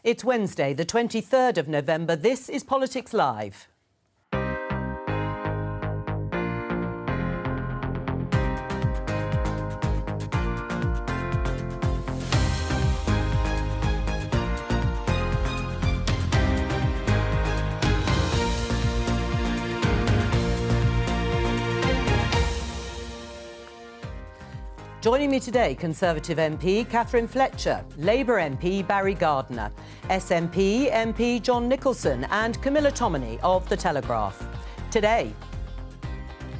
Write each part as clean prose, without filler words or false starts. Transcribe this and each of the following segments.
It's Wednesday, the 23rd of November. This is Politics Live. Joining me today, Conservative MP Catherine Fletcher, Labour MP Barry Gardiner, SNP MP John Nicholson and Camilla Tominey of The Telegraph. Today,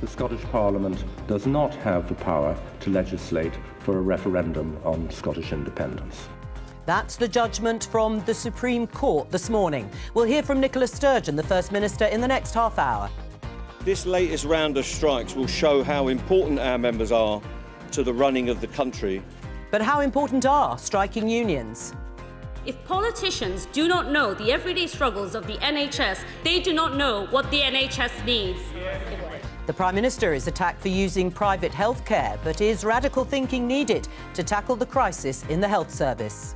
the Scottish Parliament does not have the power to legislate for a referendum on Scottish independence. That's the judgment from the Supreme Court this morning. We'll hear from Nicola Sturgeon, the First Minister, in the next half hour. This latest round of strikes will show how important our members are to the running of the country. But how important are striking unions? If politicians do not know the everyday struggles of the NHS, they do not know what the NHS needs. The Prime Minister is attacked for using private healthcare, but is radical thinking needed to tackle the crisis in the health service?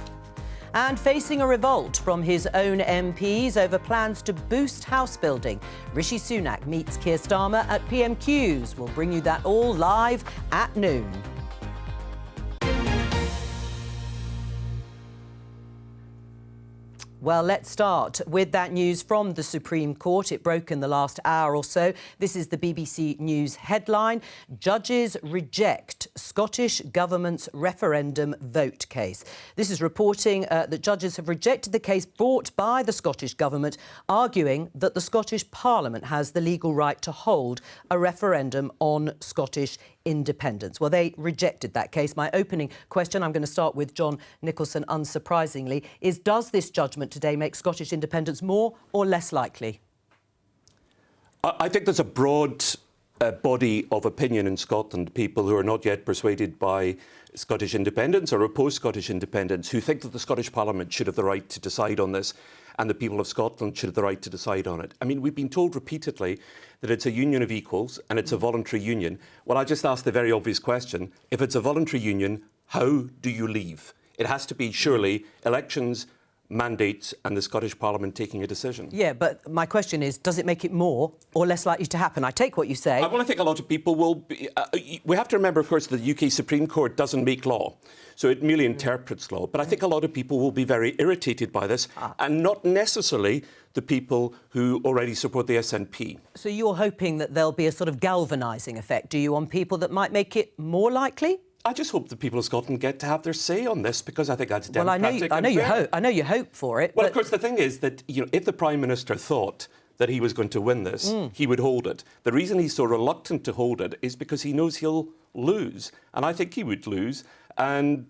And facing a revolt from his own MPs over plans to boost house building, Rishi Sunak meets Keir Starmer at PMQs. We'll bring you that all live at noon. Well, let's start with that news from the Supreme Court. It broke in the last hour or so. This is the BBC News headline. Judges reject Scottish Government's referendum vote case. This is reporting that judges have rejected the case brought by the Scottish Government, arguing that the Scottish Parliament has the legal right to hold a referendum on Scottish independence. Well, they rejected that case. My opening question, I'm going to start with John Nicholson, unsurprisingly, is does this judgment today make Scottish independence more or less likely? I think there's a broad body of opinion in Scotland, people who are not yet persuaded by Scottish independence or oppose Scottish independence, who think that the Scottish Parliament should have the right to decide on this and the people of Scotland should have the right to decide on it. I mean, we've been told repeatedly that it's a union of equals and it's a voluntary union. Well, I just asked the very obvious question. If it's a voluntary union, how do you leave? It has to be, surely, elections, mandates and the Scottish Parliament taking a decision. Yeah, but my question is, does it make it more or less likely to happen? I take what you say. Well, I think a lot of people will be... we have to remember, of course, that the UK Supreme Court doesn't make law, so it merely interprets law. But I think a lot of people will be very irritated by this, and not necessarily the people who already support the SNP. So you're hoping that there'll be a sort of galvanising effect, do you, on people that might make it more likely? I just hope the people of Scotland get to have their say on this, because I think that's democratic. Well, I know you hope for it. Well, but... of course, the thing is that, you know, if the Prime Minister thought that he was going to win this, he would hold it. The reason he's so reluctant to hold it is because he knows he'll lose, and I think he would lose. And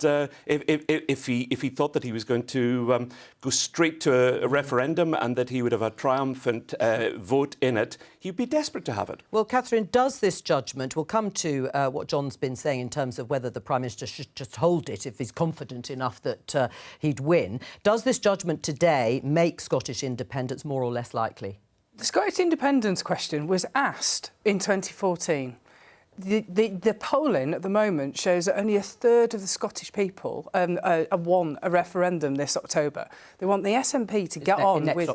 if he thought that he was going to go straight to a referendum and that he would have a triumphant vote in it, he'd be desperate to have it. Well, Catherine, does this judgment, we'll come to what John's been saying in terms of whether the Prime Minister should just hold it if he's confident enough that he'd win. Does this judgment today make Scottish independence more or less likely? The Scottish independence question was asked in 2014. The polling at the moment shows that only a third of the Scottish people want a referendum this October. They want the SNP to get on with...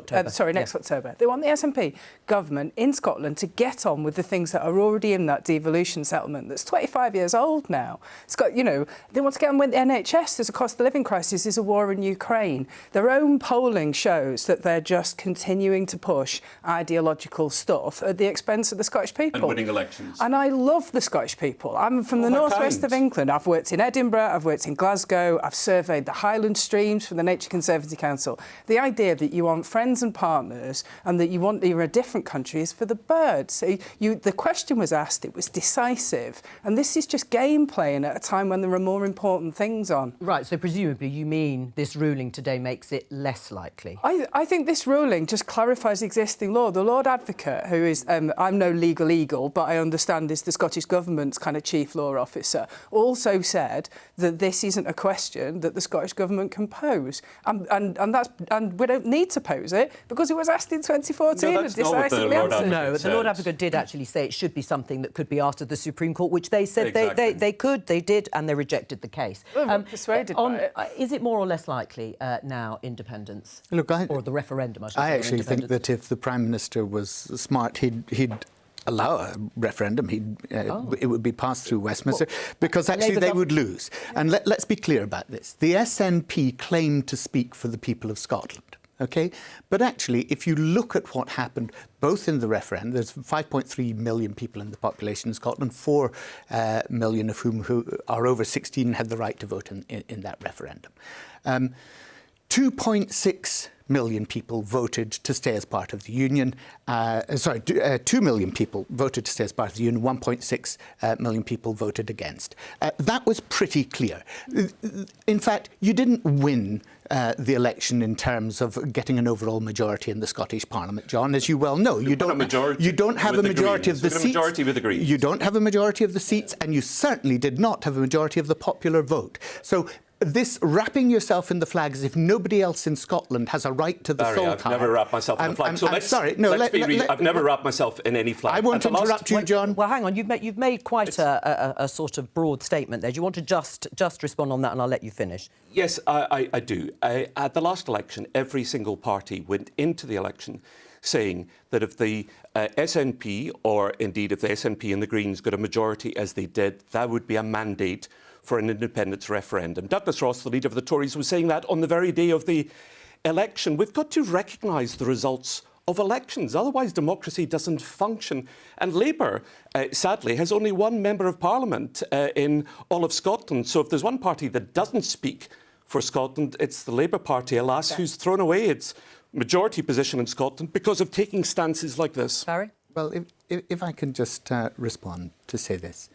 next October. They want the SNP government in Scotland to get on with the things that are already in that devolution settlement that's 25 years old now. It's got, you know, they want to get on with the NHS. There's a cost of living crisis. There's a war in Ukraine. Their own polling shows that they're just continuing to push ideological stuff at the expense of the Scottish people. And winning elections. And I love the Scottish people. I'm from the northwest of England. I've worked in Edinburgh, I've worked in Glasgow, I've surveyed the Highland Streams for the Nature Conservancy Council. The idea that you want friends and partners and that you're a different country is for the birds. So the question was asked, it was decisive, and this is just game playing at a time when there are more important things on. Right, so presumably you mean this ruling today makes it less likely? I think this ruling just clarifies existing law. The Lord Advocate, who is, I'm no legal eagle, but I understand is the Scottish Scottish Government's kind of chief law officer, also said that this isn't a question that the Scottish Government can pose. And we don't need to pose it because it was asked in 2014 and decisively answered. No, the Lord Advocate did actually say it should be something that could be asked of the Supreme Court, which they said they could, they did, and they rejected the case. Well, persuaded by it. Is it more or less likely now, independence? Look, or the referendum, I should say. I actually think that if the Prime Minister was smart, he'd allow a referendum. It would be passed through Westminster, because actually they would lose. And let's be clear about this. The SNP claimed to speak for the people of Scotland. OK? But actually, if you look at what happened both in the referendum, there's 5.3 million people in the population in Scotland, 4 million of whom who are over 16 had the right to vote in that referendum. 2.6 million people voted to stay as part of the Union. 2 million people voted to stay as part of the Union. 1.6 million people voted against. That was pretty clear. In fact, you didn't win the election in terms of getting an overall majority in the Scottish Parliament, John, as you well know. You don't have a majority of the seats. You don't have a majority of the seats, and you certainly did not have a majority of the popular vote. So this wrapping yourself in the flag as if nobody else in Scotland has a right to the Barry, soul I've never wrapped myself in a flag. I've never wrapped myself in any flag. I won't interrupt you, John. Well, hang on. You've made quite a sort of broad statement there. Do you want to just respond on that, and I'll let you finish? Yes, I do. At the last election, every single party went into the election saying that if the SNP, or indeed if the SNP and the Greens got a majority as they did, that would be a mandate for an independence referendum. Douglas Ross, the leader of the Tories, was saying that on the very day of the election. We've got to recognise the results of elections, otherwise democracy doesn't function. And Labour, sadly, has only one member of Parliament in all of Scotland. So if there's one party that doesn't speak for Scotland, it's the Labour Party, alas, who's thrown away its majority position in Scotland because of taking stances like this. Barry? Well, if I can just respond to say this.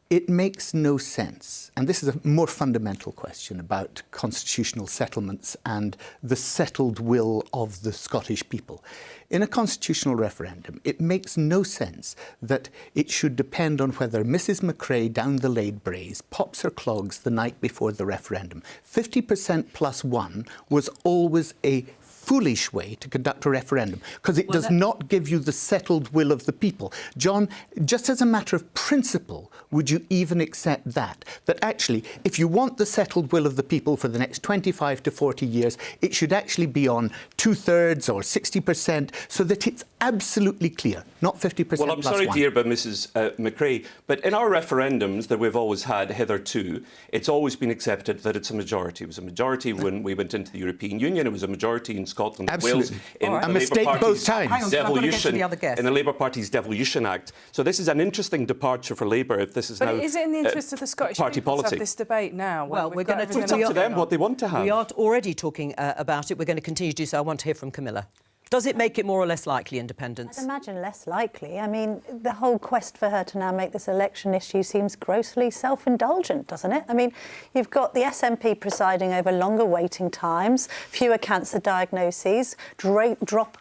It makes no sense, and this is a more fundamental question about constitutional settlements and the settled will of the Scottish people. In a constitutional referendum, it makes no sense that it should depend on whether Mrs McRae down the Lade Braes pops her clogs the night before the referendum. 50% plus one was always a foolish way to conduct a referendum, because it does not give you the settled will of the people. John, just as a matter of principle, would you even accept that actually, if you want the settled will of the people for the next 25 to 40 years, it should actually be on 2/3 or 60%, so that it's absolutely clear, not 50%. Well, I'm sorry to hear about Mrs McRae, but in our referendums that we've always had hitherto, it's always been accepted that it's a majority. It was a majority when we went into the European Union. It was a majority in Scotland and Wales. In a mistake both times. In the Labour Party's Devolution Act. So this is an interesting departure for Labour if this is now is it in the interest of the Scottish party people politics? to have this debate now? Well, we're going to... It's up to them what they want to have. We are already talking about it. We're going to continue to do so. I want to hear from Camilla. Does it make it more or less likely, independence? I'd imagine less likely. I mean, the whole quest for her to now make this election issue seems grossly self-indulgent, doesn't it? I mean, you've got the SNP presiding over longer waiting times, fewer cancer diagnoses, drop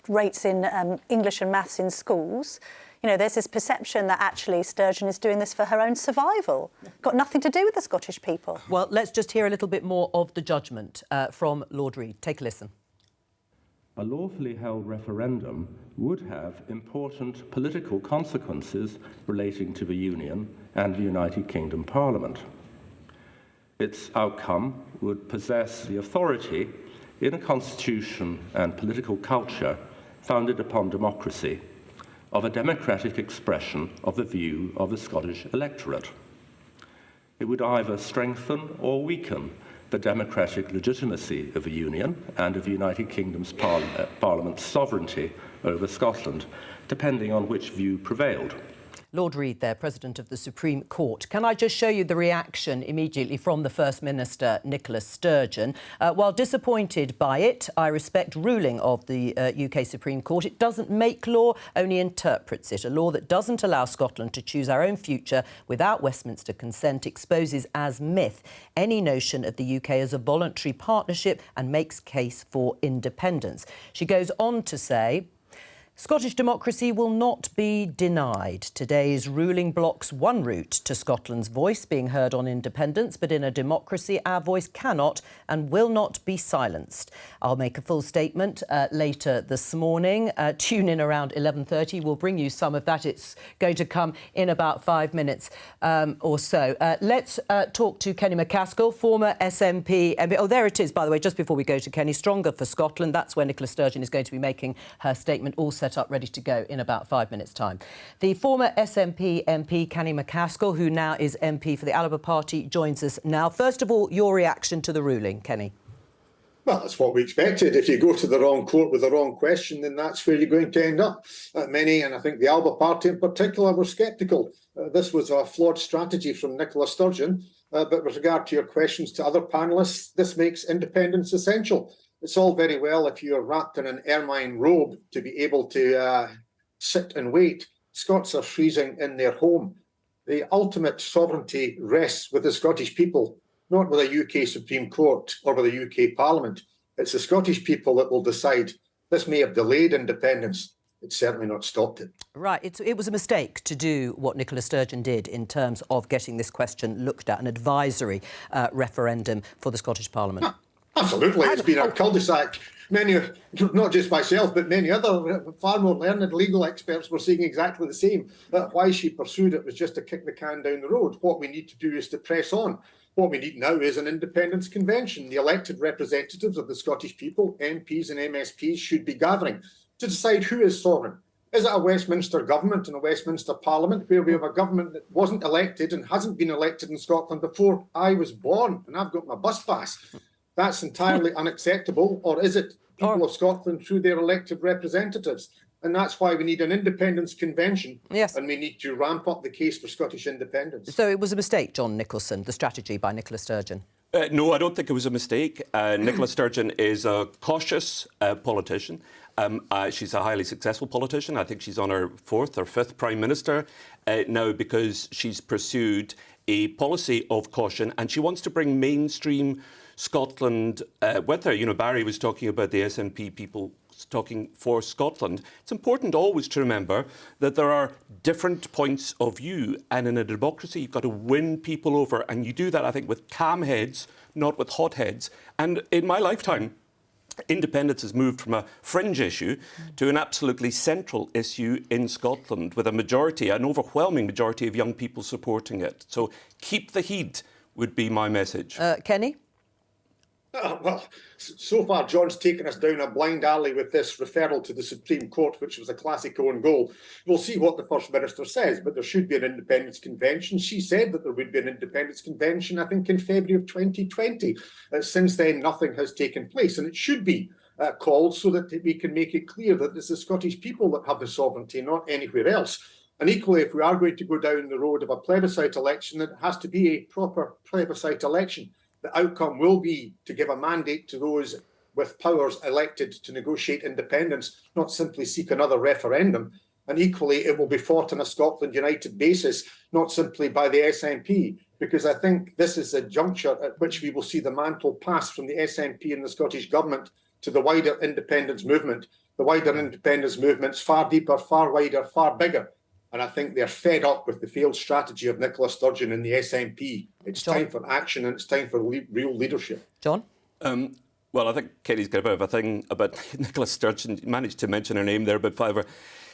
rates in English and maths in schools. You know, there's this perception that actually Sturgeon is doing this for her own survival. Got nothing to do with the Scottish people. Well, let's just hear a little bit more of the judgment from Lord Reid. Take a listen. A lawfully held referendum would have important political consequences relating to the Union and the United Kingdom Parliament. Its outcome would possess the authority in a constitution and political culture founded upon democracy of a democratic expression of the view of the Scottish electorate. It would either strengthen or weaken the democratic legitimacy of the Union and of the United Kingdom's Parliament's sovereignty over Scotland, depending on which view prevailed. Lord Reid there, President of the Supreme Court. Can I just show you the reaction immediately from the First Minister, Nicola Sturgeon? While disappointed by it, I respect ruling of the UK Supreme Court. It doesn't make law, only interprets it. A law that doesn't allow Scotland to choose our own future without Westminster consent exposes as myth any notion of the UK as a voluntary partnership and makes case for independence. She goes on to say, Scottish democracy will not be denied. Today's ruling bloc's one route to Scotland's voice being heard on independence, but in a democracy, our voice cannot and will not be silenced. I'll make a full statement later this morning. Tune in around 11:30. We'll bring you some of that. It's going to come in about 5 minutes or so. Let's talk to Kenny McCaskill, former SNP MP. Oh, there it is, by the way, just before we go to Kenny. Stronger for Scotland. That's where Nicola Sturgeon is going to be making her statement, all set up, ready to go in about 5 minutes' time. The former SNP MP, Kenny McCaskill, who now is MP for the Labour Party, joins us now. First of all, your reaction to the ruling, Kenny. Well, that's what we expected. If you go to the wrong court with the wrong question, then that's where you're going to end up. Many, and I think the Labour Party in particular, were sceptical. This was a flawed strategy from Nicola Sturgeon. But with regard to your questions to other panellists, this makes independence essential. It's all very well if you're wrapped in an ermine robe to be able to sit and wait. Scots are freezing in their home. The ultimate sovereignty rests with the Scottish people, not with a UK Supreme Court or with a UK Parliament. It's the Scottish people that will decide. This may have delayed independence. It's certainly not stopped it. Right. It was a mistake to do what Nicola Sturgeon did in terms of getting this question looked at, an advisory referendum for the Scottish Parliament. Absolutely. It's been a cul-de-sac. Many, not just myself, but many other far more learned legal experts were saying exactly the same. Why she pursued it was just to kick the can down the road. What we need to do is to press on. What we need now is an independence convention. The elected representatives of the Scottish people, MPs and MSPs, should be gathering to decide who is sovereign. Is it a Westminster government and a Westminster Parliament where we have a government that wasn't elected and hasn't been elected in Scotland before I was born and I've got my bus pass? That's entirely unacceptable. Or is it people of Scotland through their elected representatives? And that's why we need an independence convention. Yes. And we need to ramp up the case for Scottish independence. So it was a mistake, John Nicholson, the strategy by Nicola Sturgeon? No, I don't think it was a mistake. Nicola Sturgeon is a cautious politician. She's a highly successful politician. I think she's on her fourth or fifth Prime Minister now because she's pursued a policy of caution and she wants to bring mainstream Scotland with her. You know, Barry was talking about the SNP people talking for Scotland. It's important always to remember that there are different points of view, and in a democracy you've got to win people over, and you do that, I think, with calm heads, not with hot heads. And in my lifetime, independence has moved from a fringe issue to an absolutely central issue in Scotland, with a majority, an overwhelming majority of young people supporting it. So keep the heat would be my message. Kenny? Well, so far, John's taken us down a blind alley with this referral to the Supreme Court, which was a classic own goal. We'll see what the First Minister says, but there should be an independence convention. She said that there would be an independence convention, I think, in February of 2020. Since then, nothing has taken place, and it should be called so that we can make it clear that it's the Scottish people that have the sovereignty, not anywhere else. And equally, if we are going to go down the road of a plebiscite election, it has to be a proper plebiscite election. The outcome will be to give a mandate to those with powers elected to negotiate independence, not simply seek another referendum. And equally, it will be fought on a Scotland United basis, not simply by the SNP, because I think this is a juncture at which we will see the mantle pass from the SNP and the Scottish Government to the wider independence movement. The wider independence movement's far deeper, far wider, far bigger. And I think they're fed up with the failed strategy of Nicola Sturgeon and the SNP. It's time for action and it's time for real leadership. John? Well, I think Kenny's got a bit of a thing about Nicola Sturgeon. He managed to mention her name there about 5 or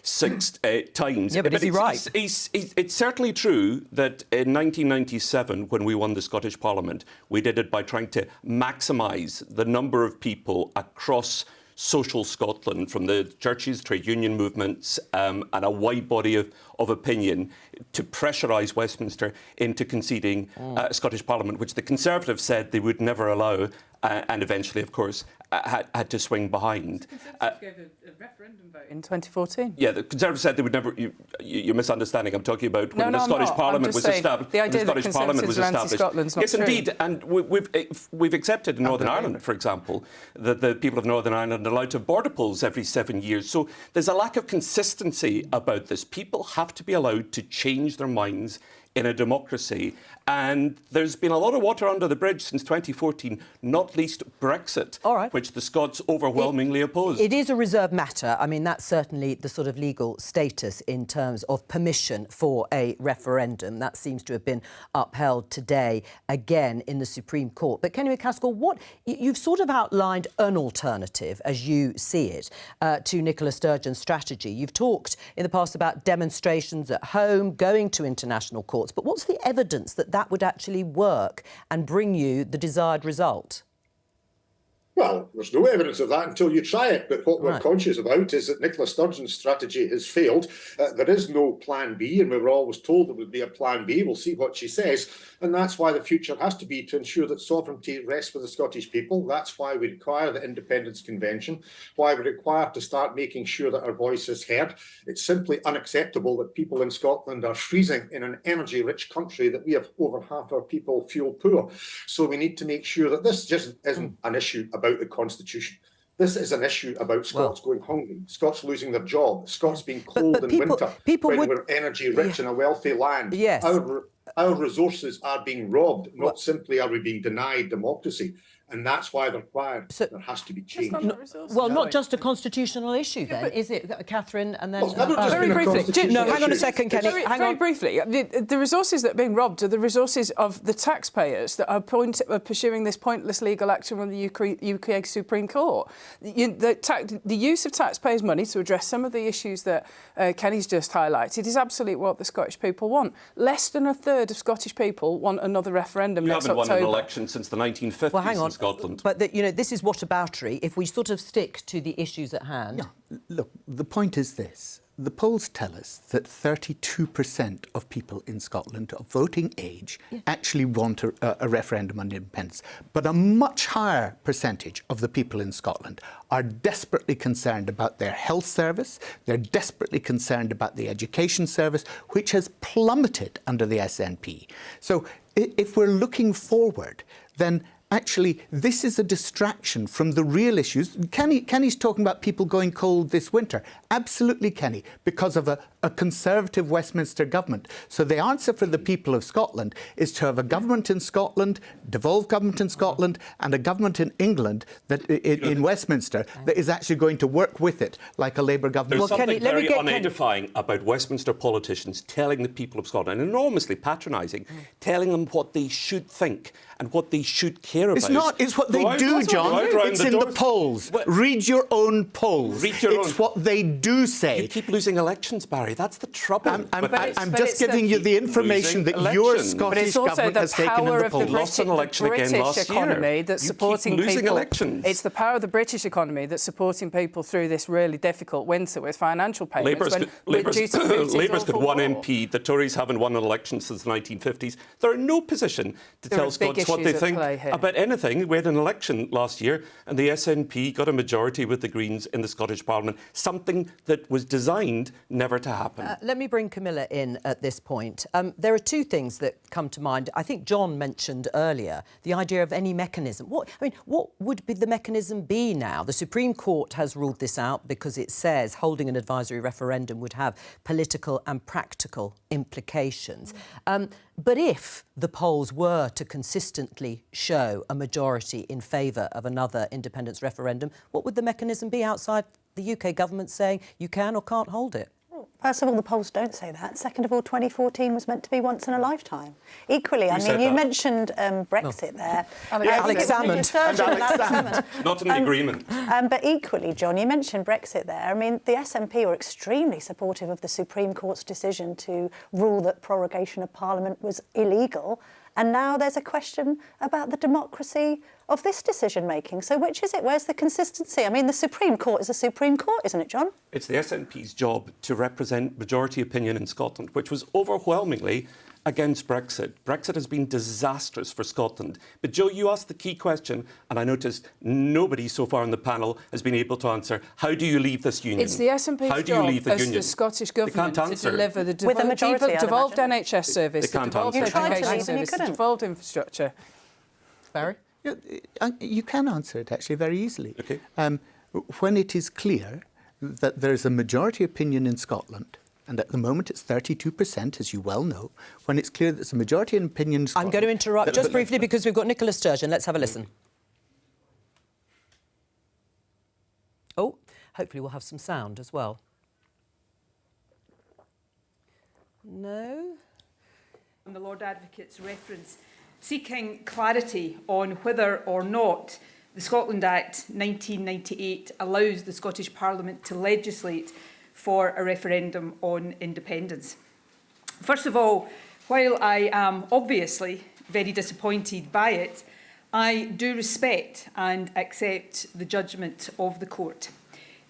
6 times. Yeah, but is he right? It's certainly true that in 1997, when we won the Scottish Parliament, we did it by trying to maximise the number of people across social Scotland, from the churches, trade union movements, and a wide body of opinion, to pressurise Westminster into conceding a Scottish Parliament, which the Conservatives said they would never allow, and eventually, of course, had to swing behind. The Conservatives gave a referendum vote in 2014. Yeah, the Conservatives said they would never. You're misunderstanding. I'm talking about when the Scottish I'm Parliament was established. The idea that Conservatives are anti-Scotland's not yes, true. indeed, and we've accepted in Northern Ireland, for example, that the people of Northern Ireland are allowed to have border polls every 7 years. So there's a lack of consistency about this. People have to be allowed to change their minds in a democracy, And there's been a lot of water under the bridge since 2014, not least Brexit, which the Scots overwhelmingly oppose. It is a reserved matter. I mean, that's certainly the sort of legal status in terms of permission for a referendum. That seems to have been upheld today again in the Supreme Court. But Kenny McCaskill, you've sort of outlined an alternative, as you see it, to Nicola Sturgeon's strategy. You've talked in the past about demonstrations at home, going to international courts. But what's the evidence that would actually work and bring you the desired result? Well, there's no evidence of that until you try it. But what we're conscious about is that Nicola Sturgeon's strategy has failed. There is no plan B, and we were always told there would be a plan B. We'll see what she says. And that's why the future has to be to ensure that sovereignty rests with the Scottish people. That's why we require the Independence Convention, why we require to start making sure that our voice is heard. It's simply unacceptable that people in Scotland are freezing in an energy-rich country that we have over half our people fuel poor. So we need to make sure that this just isn't an issue about the Constitution. This is an issue about Scots going hungry, Scots losing their job, Scots being cold in winter, when we're energy rich in a wealthy land. Yes. Our resources are being robbed, not simply are we being denied democracy. And that's why they're required. There has to be change. Not just a constitutional issue, then, is it, Catherine? And then very briefly. No, hang on a second, Kenny. Very briefly, the resources that are being robbed are the resources of the taxpayers that are pursuing this pointless legal action from the UK Supreme Court. The use of taxpayers' money to address some of the issues that Kenny's just highlighted is absolutely what the Scottish people want. Less than a third of Scottish people want another referendum next October. You haven't won an election since the 1950s. Well, hang on. Scotland. But, this is whataboutery. If we sort of stick to the issues at hand... Yeah. Look, the point is this. The polls tell us that 32% of people in Scotland of voting age actually want a referendum on independence. But a much higher percentage of the people in Scotland are desperately concerned about their health service. They're desperately concerned about the education service, which has plummeted under the SNP. So if we're looking forward, then actually, this is a distraction from the real issues. Kenny's talking about people going cold this winter. Absolutely, Kenny, because of a Conservative Westminster government. So the answer for the people of Scotland is to have a government in Scotland, devolved government in Scotland, and a government in England, that in Westminster, that is actually going to work with it, like a Labour government. There's something very unedifying about Westminster politicians telling the people of Scotland, enormously patronising, telling them what they should think and what they should care about. It's not. It's what they do, John. It's in the polls. Read your own polls. It's what they do say. You keep losing elections, Barry. That's the trouble. I'm just giving you the information that your Scottish government has taken in the polls. Lost an election again last year. That's supporting people. Elections. It's the power of the British economy that's supporting people through this really difficult winter with financial payments. Labour's got one MP. The Tories haven't won an election since the 1950s. They're in no position to tell Scots what they think about anything. We had an election last year and the SNP got a majority with the Greens in the Scottish Parliament, something that was designed never to happen. Let me bring Camilla in at this point. There are two things that come to mind. I think John mentioned earlier the idea of any mechanism. What would the mechanism be now? The Supreme Court has ruled this out because it says holding an advisory referendum would have political and practical implications. But if the polls were to consistently show a majority in favour of another independence referendum, what would the mechanism be outside the UK government saying you can or can't hold it? First of all, the polls don't say that. Second of all, 2014 was meant to be once in a lifetime. Equally, you mentioned Brexit there. Alex Salmond. Not in the agreement. But equally, John, you mentioned Brexit there. I mean, the SNP were extremely supportive of the Supreme Court's decision to rule that prorogation of Parliament was illegal. And now there's a question about the democracy of this decision-making. So which is it? Where's the consistency? I mean, the Supreme Court is the Supreme Court, isn't it, John? It's the SNP's job to represent majority opinion in Scotland, which was overwhelmingly against Brexit. Brexit has been disastrous for Scotland. But, Joe, you asked the key question, and I noticed nobody so far on the panel has been able to answer, how do you leave this union? It's the SNP's job as the Scottish government to deliver the devolved NHS service, the devolved education service, the devolved infrastructure. Barry? You can answer it, actually, very easily. Okay. When it is clear that there is a majority opinion in Scotland and at the moment it's 32%, as you well know, when it's clear that there's a majority in opinion... I'm going to interrupt just briefly because we've got Nicola Sturgeon. Let's have a listen. Oh, hopefully we'll have some sound as well. No? And the Lord Advocate's reference, seeking clarity on whether or not the Scotland Act 1998 allows the Scottish Parliament to legislate for a referendum on independence. First of all, while I am obviously very disappointed by it, I do respect and accept the judgment of the court.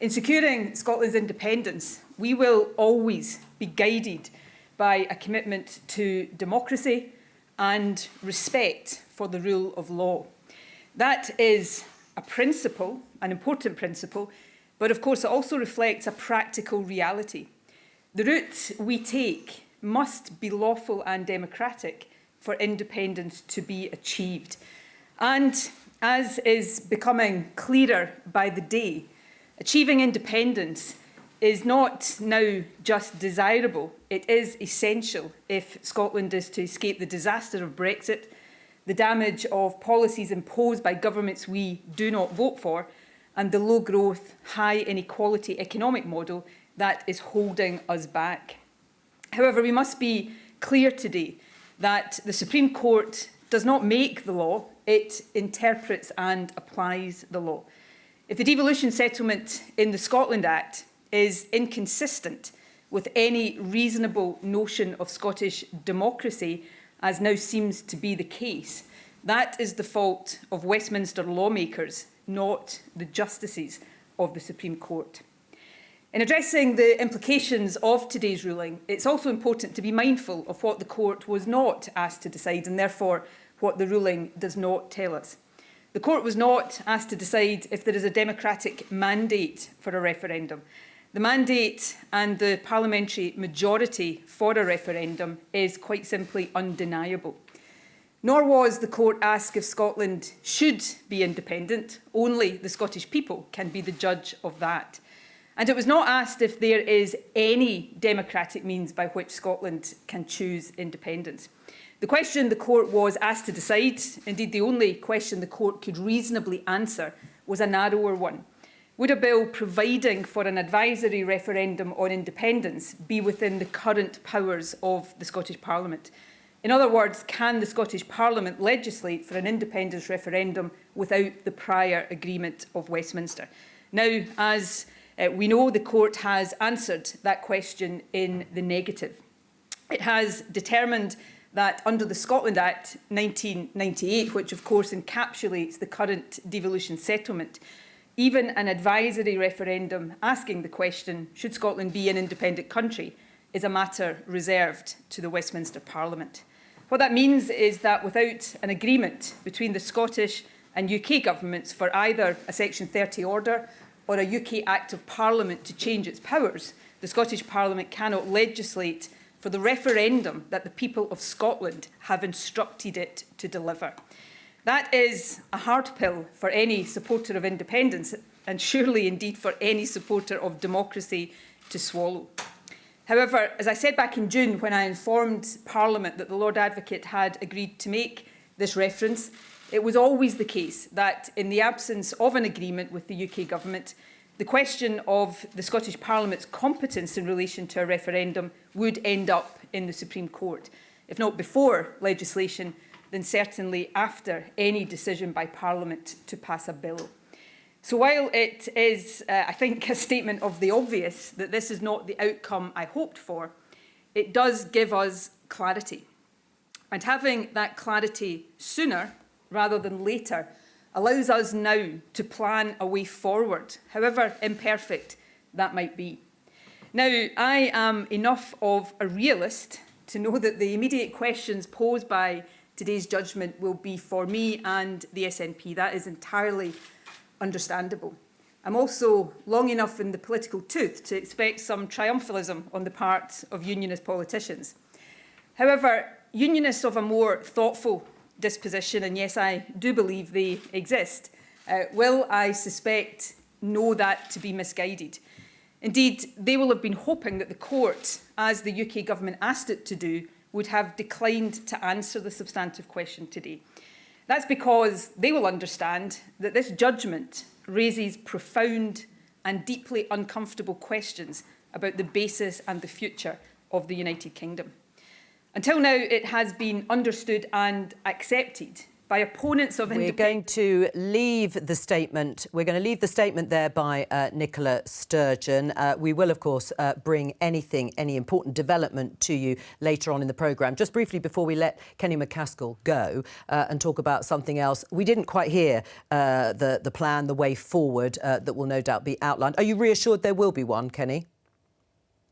In securing Scotland's independence, we will always be guided by a commitment to democracy and respect for the rule of law. That is a principle, an important principle, but of course it also reflects a practical reality. The route we take must be lawful and democratic for independence to be achieved. And as is becoming clearer by the day, achieving independence is not now just desirable, it is essential if Scotland is to escape the disaster of Brexit, the damage of policies imposed by governments we do not vote for, and the low-growth, high-inequality economic model that is holding us back. However, we must be clear today that the Supreme Court does not make the law, it interprets and applies the law. If the devolution settlement in the Scotland Act is inconsistent with any reasonable notion of Scottish democracy, as now seems to be the case, that is the fault of Westminster lawmakers, not the justices of the Supreme Court. In addressing the implications of today's ruling, it's also important to be mindful of what the court was not asked to decide and therefore what the ruling does not tell us. The court was not asked to decide if there is a democratic mandate for a referendum. The mandate and the parliamentary majority for a referendum is quite simply undeniable. Nor was the court asked if Scotland should be independent. Only the Scottish people can be the judge of that. And it was not asked if there is any democratic means by which Scotland can choose independence. The question the court was asked to decide, indeed the only question the court could reasonably answer, was a narrower one. Would a bill providing for an advisory referendum on independence be within the current powers of the Scottish Parliament? In other words, can the Scottish Parliament legislate for an independence referendum without the prior agreement of Westminster? Now, as we know, the court has answered that question in the negative. It has determined that under the Scotland Act 1998, which of course encapsulates the current devolution settlement, even an advisory referendum asking the question, should Scotland be an independent country, is a matter reserved to the Westminster Parliament. What that means is that without an agreement between the Scottish and UK governments for either a Section 30 order or a UK Act of Parliament to change its powers, the Scottish Parliament cannot legislate for the referendum that the people of Scotland have instructed it to deliver. That is a hard pill for any supporter of independence and surely indeed for any supporter of democracy to swallow. However, as I said back in June when I informed Parliament that the Lord Advocate had agreed to make this reference, it was always the case that in the absence of an agreement with the UK Government, the question of the Scottish Parliament's competence in relation to a referendum would end up in the Supreme Court, if not before legislation, then certainly after any decision by Parliament to pass a bill. So while it is, I think, a statement of the obvious that this is not the outcome I hoped for, it does give us clarity. And having that clarity sooner rather than later allows us now to plan a way forward, however imperfect that might be. Now, I am enough of a realist to know that the immediate questions posed by today's judgment will be for me and the SNP. That is entirely understandable. I'm also long enough in the political tooth to expect some triumphalism on the part of unionist politicians. However, unionists of a more thoughtful disposition, and yes, I do believe they exist, will, I suspect, know that to be misguided. Indeed, they will have been hoping that the court, as the UK government asked it to do, would have declined to answer the substantive question today. That's because they will understand that this judgment raises profound and deeply uncomfortable questions about the basis and the future of the United Kingdom. Until now, it has been understood and accepted by opponents of independence. We're going to leave the statement. We're going to leave the statement there by Nicola Sturgeon. We will, of course, bring any important development to you later on in the programme. Just briefly before we let Kenny McCaskill go and talk about something else, we didn't quite hear the plan, the way forward that will no doubt be outlined. Are you reassured there will be one, Kenny?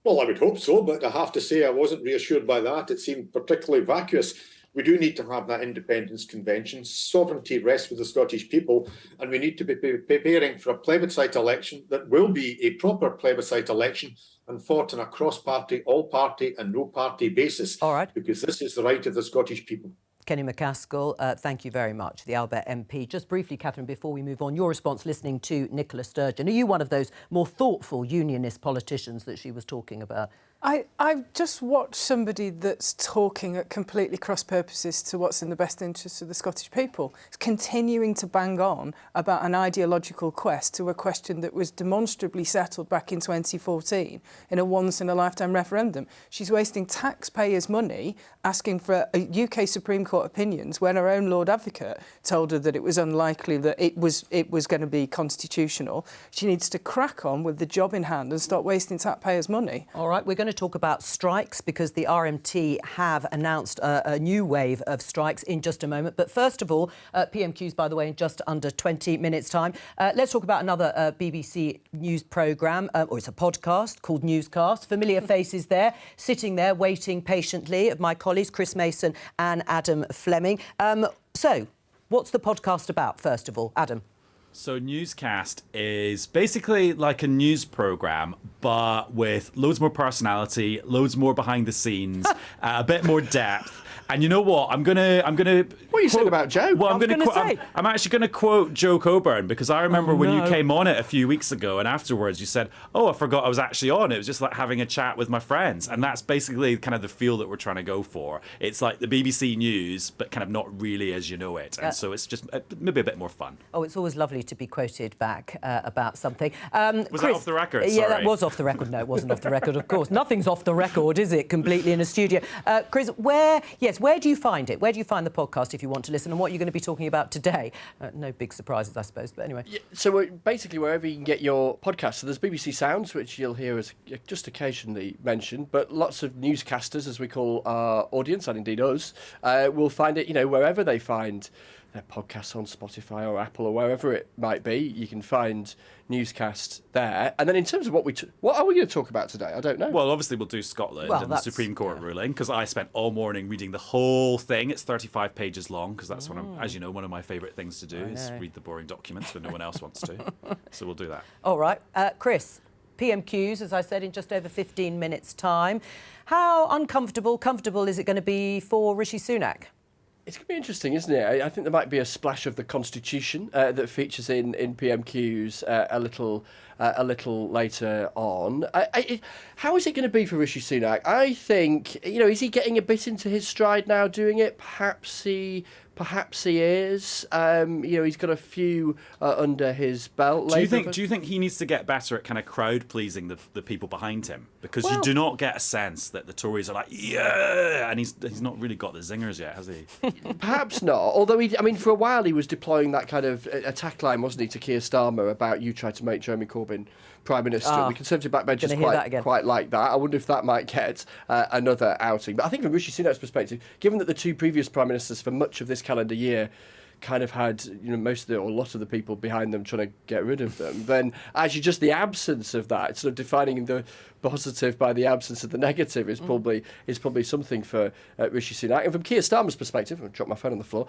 Well, I would hope so, but I have to say I wasn't reassured by that. It seemed particularly vacuous. We do need to have that independence convention. Sovereignty rests with the Scottish people, and we need to be preparing for a plebiscite election that will be a proper plebiscite election and fought on a cross-party, all-party and no-party basis. All right. Because this is the right of the Scottish people. Kenny McCaskill, thank you very much, the Albert MP. Just briefly, Catherine, before we move on, your response listening to Nicola Sturgeon. Are you one of those more thoughtful unionist politicians that she was talking about? I've just watched somebody that's talking at completely cross purposes to what's in the best interest of the Scottish people. It's continuing to bang on about an ideological quest to a question that was demonstrably settled back in 2014 in a once-in-a-lifetime referendum. She's wasting taxpayers' money asking for a UK Supreme Court opinions when her own Lord Advocate told her that it was unlikely that it was going to be constitutional. She needs to crack on with the job in hand and stop wasting taxpayers' money. All right, we're going to talk about strikes because the RMT have announced a new wave of strikes in just a moment. But first of all, PMQs, by the way, in just under 20 minutes' time. Let's talk about another BBC News programme, or it's a podcast called Newscast. Familiar faces there, sitting there, waiting patiently, of my colleagues, Chris Mason and Adam Fleming. So, what's the podcast about, first of all? Adam? So Newscast is basically like a news program, but with loads more personality, loads more behind the scenes, a bit more depth. And you know what? I'm gonna. What are you saying about Joe? Well, I'm actually gonna quote Joe Coburn, because I remember when you came on it a few weeks ago, and afterwards you said, "Oh, I forgot I was actually on." It was just like having a chat with my friends, and that's basically kind of the feel that we're trying to go for. It's like the BBC News, but kind of not really as you know it, and so it's just maybe a bit more fun. Oh, it's always lovely to be quoted back about something. Was Chris, that off the record? Sorry. Yeah, that was off the record. No, it wasn't off the record, of course. Nothing's off the record, is it? Completely in a studio. Chris, where do you find it? Where do you find the podcast if you want to listen? And what are you going to be talking about today? No big surprises, I suppose, but anyway. Yeah, so basically wherever you can get your podcasts. So there's BBC Sounds, which you'll hear as just occasionally mentioned, but lots of newscasters, as we call our audience, and indeed us, will find it, wherever they find their podcasts, on Spotify or Apple or wherever it might be. You can find Newscast there. And then in terms of what are we going to talk about today? I don't know. Well, obviously we'll do Scotland and the Supreme Court ruling, because I spent all morning reading the whole thing. It's 35 pages long, because that's as you know, one of my favourite things to do is read the boring documents when no one else wants to. So we'll do that. All right. Chris, PMQs, as I said, in just over 15 minutes' time. How comfortable is it going to be for Rishi Sunak? It's going to be interesting, isn't it? I think there might be a splash of the Constitution that features in PMQs a little later on. How is it going to be for Rishi Sunak? I think, is he getting a bit into his stride now doing it? Perhaps he is. He's got a few under his belt. Do you think he needs to get better at kind of crowd pleasing the people behind him? Because you do not get a sense that the Tories are like, yeah, and he's not really got the zingers yet, has he? Perhaps not. Although for a while he was deploying that kind of attack line, wasn't he, to Keir Starmer about you tried to make Jeremy Corbyn Prime Minister. The Conservative backbenchers quite like that. I wonder if that might get another outing. But I think from Rishi Sunak's perspective, given that the two previous Prime Ministers for much of this calendar year kind of had a lot of the people behind them trying to get rid of them, then actually just the absence of that, sort of defining the positive by the absence of the negative, is probably something for Rishi Sunak. And from Keir Starmer's perspective, I'll drop my phone on the floor,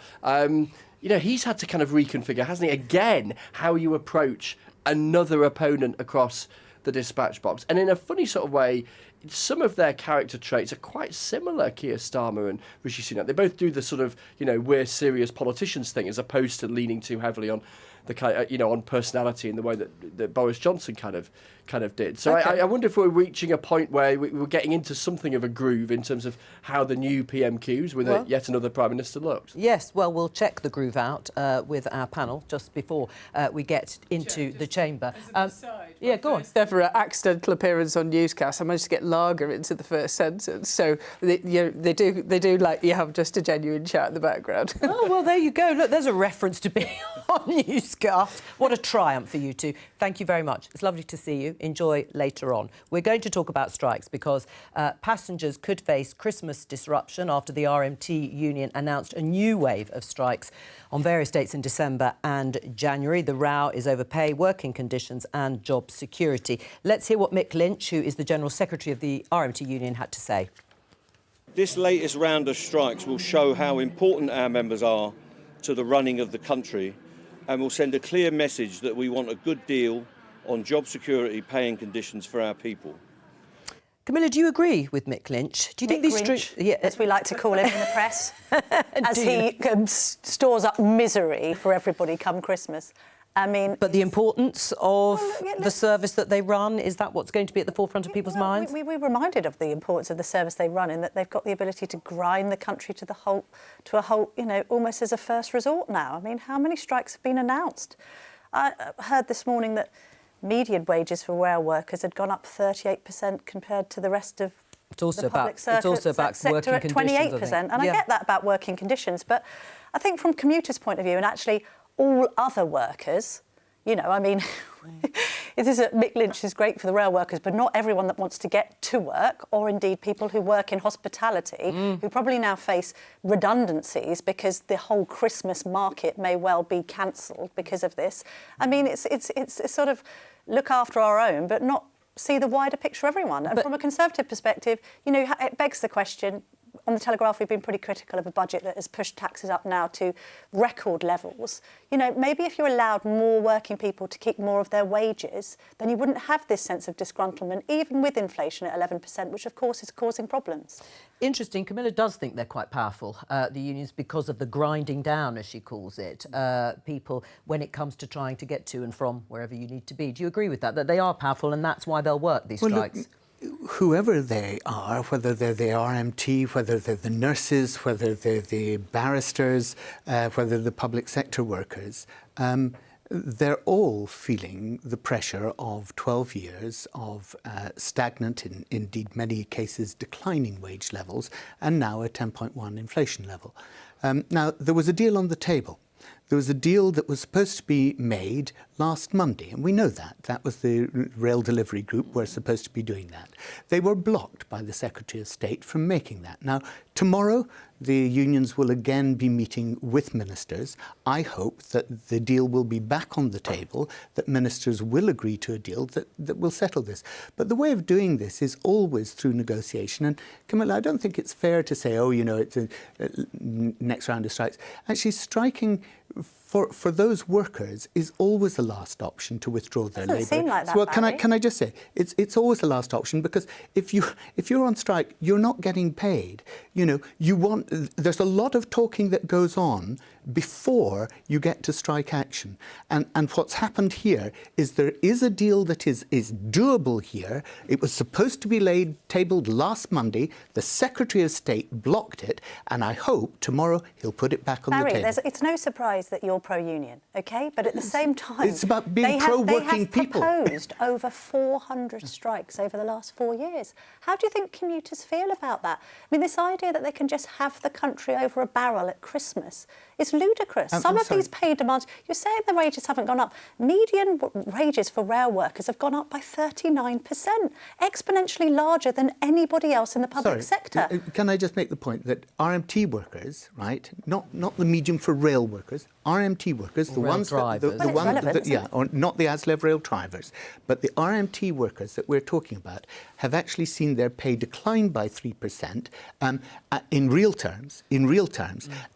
he's had to kind of reconfigure, hasn't he, again, how you approach another opponent across the dispatch box. And in a funny sort of way, some of their character traits are quite similar, Keir Starmer and Rishi Sunak. They both do the sort of, we're serious politicians thing, as opposed to leaning too heavily on the on personality in the way that Boris Johnson kind of did. So okay. I wonder if we're reaching a point where we're getting into something of a groove in terms of how the new PMQs with yet another Prime Minister looks. Yes, well, we'll check the groove out with our panel just before we get into the chamber. Yeah, go on. Never an accidental appearance on newscasts. I managed to get lager into the first sentence. So they do like you have just a genuine chat in the background. Oh, well, there you go. Look, there's a reference to being on newscast. What a triumph for you two. Thank you very much. It's lovely to see you. Enjoy later on. We're going to talk about strikes because passengers could face Christmas disruption after the RMT union announced a new wave of strikes on various dates in December and January. The row is over pay, working conditions and job security. Let's hear what Mick Lynch, who is the General Secretary of the RMT union, had to say. This latest round of strikes will show how important our members are to the running of the country and will send a clear message that we want a good deal on job security, pay and conditions for our people. Camilla, do you agree with Mick Lynch? Do you think these strikes, as we like to call him in the press, as he stores up misery for everybody come Christmas? I mean, but the importance of the service that they run, is that what's going to be at the forefront of people's minds? We're reminded of the importance of the service they run in that they've got the ability to grind the country to a halt, almost as a first resort now. I mean, how many strikes have been announced? I heard this morning that median wages for rail workers had gone up 38% compared to the rest of the public sector. It's also about working conditions, 28%. And I get that about working conditions, but I think from commuters' point of view, and actually all other workers, Mick Lynch is great for the rail workers, but not everyone that wants to get to work, or indeed people who work in hospitality, who probably now face redundancies because the whole Christmas market may well be cancelled because of this. I mean, it's sort of look after our own, but not see the wider picture of everyone. And from a Conservative perspective, it begs the question. On the Telegraph, we've been pretty critical of a budget that has pushed taxes up now to record levels. Maybe if you allowed more working people to keep more of their wages, then you wouldn't have this sense of disgruntlement, even with inflation at 11%, which, of course, is causing problems. Interesting. Camilla does think they're quite powerful, the unions, because of the grinding down, as she calls it, people when it comes to trying to get to and from wherever you need to be. Do you agree with that they are powerful and that's why they'll work, these strikes? Look, whoever they are, whether they're the RMT, whether they're the nurses, whether they're the barristers, whether the public sector workers, they're all feeling the pressure of 12 years of stagnant, in indeed many cases declining wage levels, and now a 10.1 inflation level. Now, there was a deal on the table. There was a deal that was supposed to be made last Monday, and we know that. That was the Rail Delivery Group were supposed to be doing that. They were blocked by the Secretary of State from making that. Now, tomorrow, the unions will again be meeting with ministers. I hope that the deal will be back on the table, that ministers will agree to a deal that will settle this. But the way of doing this is always through negotiation. And Camilla, I don't think it's fair to say, it's a next round of strikes. Actually, striking for those workers is always the last option to withdraw their labour. Doesn't seem like that, well, can I just say it's always the last option, because if you're on strike, you're not getting paid. There's a lot of talking that goes on before you get to strike action. And what's happened here is there is a deal that is doable here. It was supposed to be tabled last Monday. The Secretary of State blocked it, and I hope tomorrow he'll put it back on the table. It's no surprise that you're pro-union, OK? But at the same time, it's about being pro-working people. They have proposed over 400 strikes over the last 4 years. How do you think commuters feel about that? I mean, this idea that they can just have the country over a barrel at Christmas is ludicrous. Some of these pay demands, you're saying the wages haven't gone up. Median wages for rail workers have gone up by 39%, exponentially larger than anybody else in the public sector. Can I just make the point that RMT workers, right, not the medium for rail workers, RMT RMT workers, the rail ones drivers. the ones relevant, that, isn't yeah, or not the ASLEV rail drivers, but the RMT workers that we're talking about have actually seen their pay decline by 3% in real terms,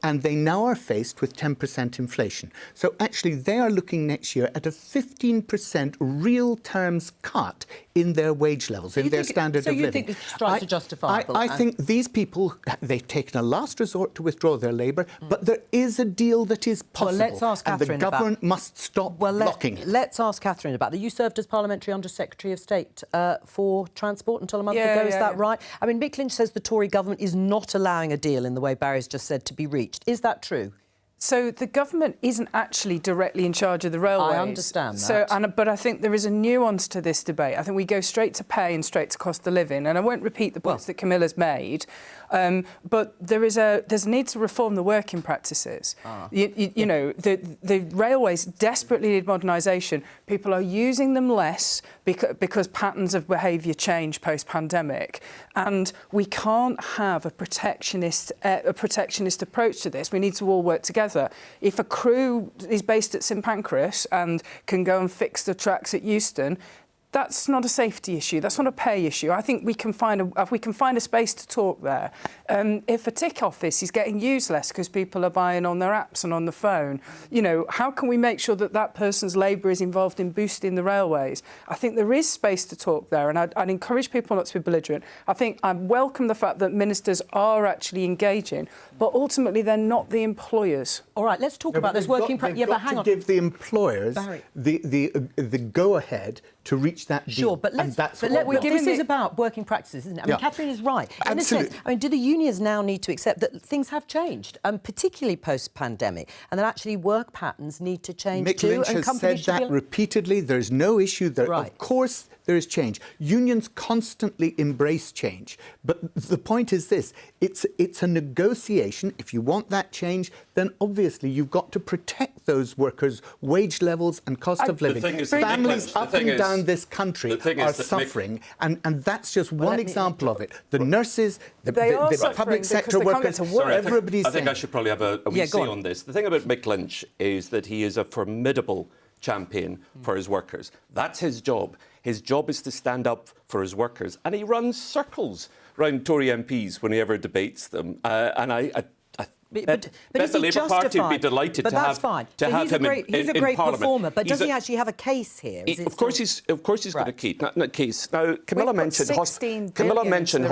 and they now are faced with 10% inflation. So actually, they are looking next year at a 15% real terms cut in their wage levels, in their standard of living. So you think the strikes are justifiable? I think these people, they've taken a last resort to withdraw their labour, but there is a deal that is possible. Well, let's ask and the Catherine government must stop blocking it. Let's ask Catherine about that. You served as Parliamentary Under-Secretary of State for Transport until a month ago, is that right? I mean, Mick Lynch says the Tory government is not allowing a deal in the way Barry's just said to be reached. Is that true? So the government isn't actually directly in charge of the railways. I understand that. But I think there is a nuance to this debate. I think we go straight to pay and straight to cost of living, and I won't repeat the points that Camilla's made. But there's a need to reform the working practices. You know, the railways desperately need modernisation. People are using them less because patterns of behaviour change post-pandemic, and we can't have a protectionist approach to this. We need to all work together. If a crew is based at St Pancras and can go and fix the tracks at Euston, that's not a safety issue. That's not a pay issue. I think we can find a space to talk there. If a tick office is getting used less because people are buying on their apps and on the phone, you know, how can we make sure that that person's labour is involved in boosting the railways? I think there is space to talk there, and I'd encourage people not to be belligerent. I think I welcome the fact that ministers are actually engaging, but ultimately they're not the employers. All right, let's talk about this working practice. Yeah, but hang on. Give the employers the go-ahead to reach that deal. Sure, but this is about working practices, isn't it? I mean, Catherine is right. In a sense, I mean, do the unions now need to accept that things have changed, particularly post-pandemic, and that actually work patterns need to change Mick too? Lynch has said that repeatedly. There's no issue there. Right. Of course, there is change. Unions constantly embrace change. But the point is this, it's a negotiation. If you want that change, then obviously you've got to protect those workers' wage levels and cost of living. Families up and down this country are suffering, and that's just one example of it. The nurses, the public sector workers, everybody's I think I should probably have a wee say on this. The thing about Mick Lynch is that he is a formidable champion for his workers. That's his job. His job is to stand up for his workers, and he runs circles around Tory MPs whenever he debates them. But the Labour Party would be delighted to have him in He's a great Parliament. Performer, but does he actually have a case here? Of course he's got a case. Now, Camilla mentioned hospitality. Camilla mentioned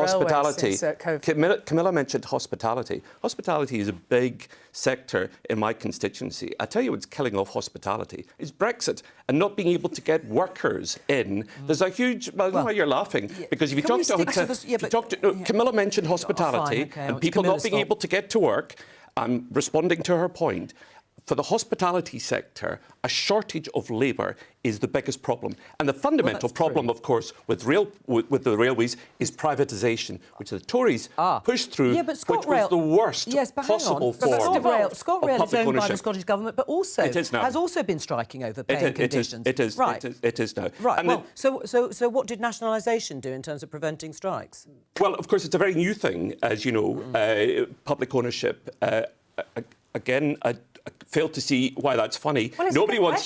hospitality. Hospitality is a big sector in my constituency. I tell you what's killing off hospitality is Brexit and not being able to get workers in. There's a huge... Well, I don't know why you're laughing, because if you talk to... Camilla mentioned hospitality and people not being able to get to work. I'm responding to her point. For the hospitality sector, a shortage of labour is the biggest problem. And the fundamental problem, of course, with the railways is privatisation, which the Tories pushed through, which was the worst possible form of public ownership. ScotRail is owned by the Scottish Government, but also has also been striking over pay and conditions. It is now. Right. Well, so what did nationalisation do in terms of preventing strikes? Well, of course, it's a very new thing, as you know, public ownership. Again, I fail to see why that's funny. Well, nobody wants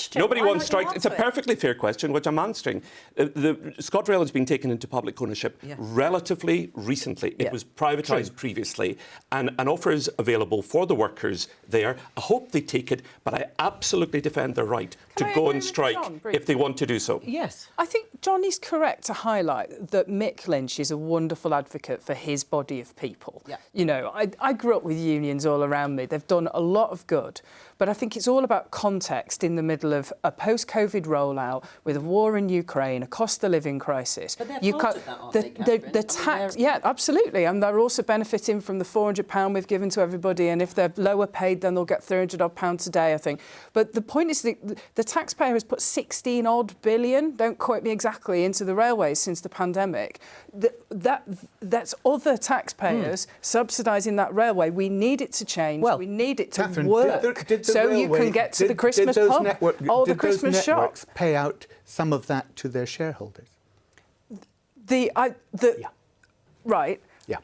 strikes. It's a perfectly fair question, which I'm answering. The ScotRail has been taken into public ownership relatively recently. It was privatised previously, and an offer is available for the workers there. I hope they take it, but I absolutely defend their right to go and strike if they want to do so. Yes. I think John is correct to highlight that Mick Lynch is a wonderful advocate for his body of people. Yeah. You know, I grew up with unions all around me. They've done a lot of good. But I think it's all about context in the middle of a post-COVID rollout with a war in Ukraine, a cost of living crisis. But they're part of that, aren't they, Catherine? The tax, absolutely. And they're also benefiting from the £400 we've given to everybody. And if they're lower paid, then they'll get £300 a day, I think. But the point is that the taxpayer has put 16-odd billion, don't quote me exactly, into the railways since the pandemic. That's other taxpayers subsidising that railway. We need it to change. We need it to work. So you can get to the Christmas pub or the Christmas shop. Networks pay out some of that to their shareholders? Right. Yeah.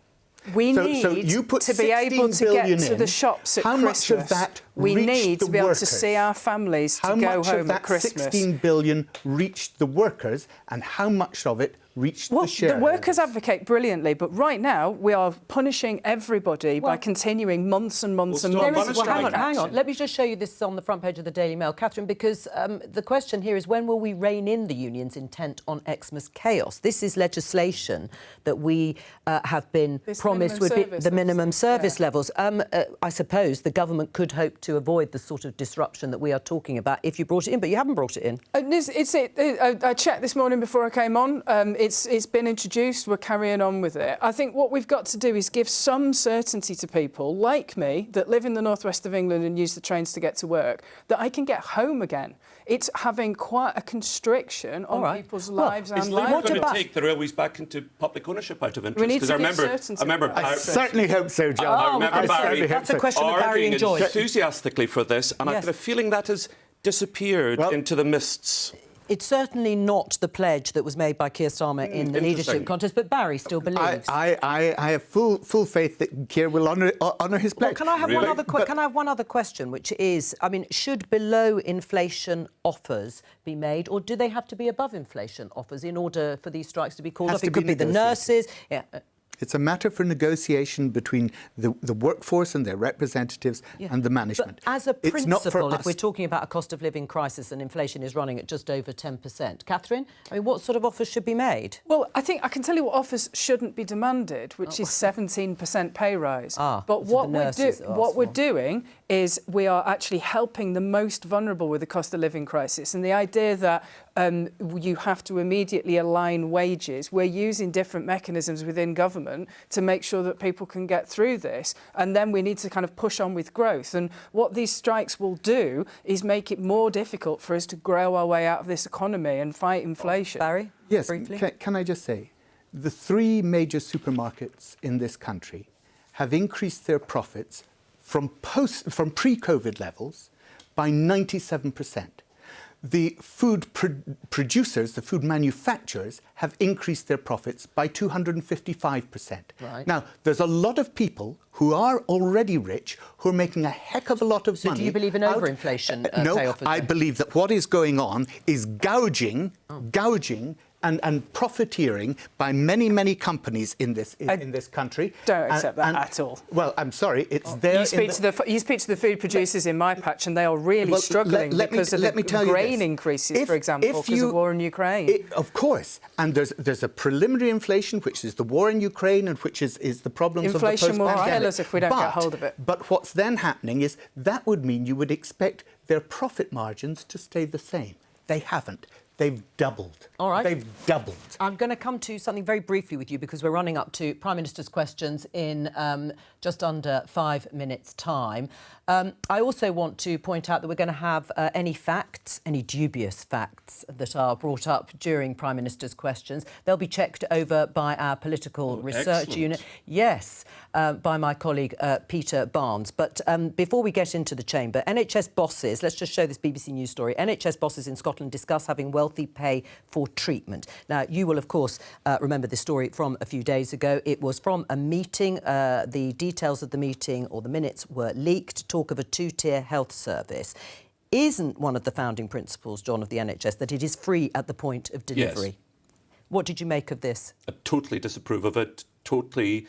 We need you put to be able to get to the shops at How Christmas. much of that we reached need the to be able to workers? see our families to go home at Christmas. How much of that 16 billion reached the workers, and how much of it reached the shareholders? The workers advocate brilliantly, but right now we are punishing everybody by continuing months and months and months. Hang on. Let me just show you this on the front page of the Daily Mail, Catherine, because the question here is, when will we rein in the union's intent on Xmas chaos? This is legislation that we have been promised would be the minimum service levels. I suppose the government could hope to avoid the sort of disruption that we are talking about if you brought it in, but you haven't brought it in. I checked this morning before I came on. It's been introduced. We're carrying on with it. I think what we've got to do is give some certainty to people like me that live in the northwest of England and use the trains to get to work, that I can get home again. It's having quite a constriction on people's lives and lives. Is going to take the railways back into public ownership out of interest? Because I remember I certainly hope so, John. I remember Barry that's a question that Barry enjoys. Enthusiastically for this, and I've got a feeling that has disappeared into the mists. It's certainly not the pledge that was made by Keir Starmer in the leadership contest, but Barry still believes. I have full faith that Keir will honour his pledge. Well, can I have one other question, which is, I mean, should below inflation offers be made, or do they have to be above inflation offers in order for these strikes to be called off? It could be the nurses. Yeah. It's a matter for negotiation between the workforce and their representatives and the management. But as a principle, if we're talking about a cost of living crisis and inflation is running at just over 10%, Catherine, I mean, what sort of offers should be made? Well, I think I can tell you what offers shouldn't be demanded, which is 17% pay rise. But what we're doing is we are actually helping the most vulnerable with the cost of living crisis. And the idea that you have to immediately align wages, we're using different mechanisms within government to make sure that people can get through this. And then we need to kind of push on with growth. And what these strikes will do is make it more difficult for us to grow our way out of this economy and fight inflation. Barry? Yes, briefly? Can I just say, the three major supermarkets in this country have increased their profits from pre-COVID levels by 97%. The food producers, the food manufacturers, have increased their profits by 255%. Right. Now, there's a lot of people who are already rich who are making a heck of a lot of money. So do you believe in overinflation No, I believe that what is going on is gouging and profiteering by many, many companies in this country. Don't accept that at all. Well, I'm sorry, it's there. You speak to the food producers in my patch, and they are really struggling because of the grain increases, for example, because of war in Ukraine. Of course, and there's a preliminary inflation, which is the war in Ukraine, and which is the problems inflation of the post-pandemic. will kill us if we don't get hold of it. But what's then happening is that would mean you would expect their profit margins to stay the same. They haven't. They've doubled. All right. They've doubled. I'm going to come to something very briefly with you because we're running up to Prime Minister's questions in just under 5 minutes' time. I also want to point out that we're going to have any dubious facts that are brought up during Prime Minister's questions. They'll be checked over by our political research unit. Yes, by my colleague Peter Barnes. But before we get into the chamber, NHS bosses, let's just show this BBC News story. NHS bosses in Scotland discuss having wealthy pay for treatment. Now, you will, of course, remember this story from a few days ago. It was from a meeting. The details of the meeting, or the minutes, were leaked. Talk of a two-tier health service. Isn't one of the founding principles, John, of the NHS that it is free at the point of delivery? Yes. What did you make of this? I totally disapprove of it, totally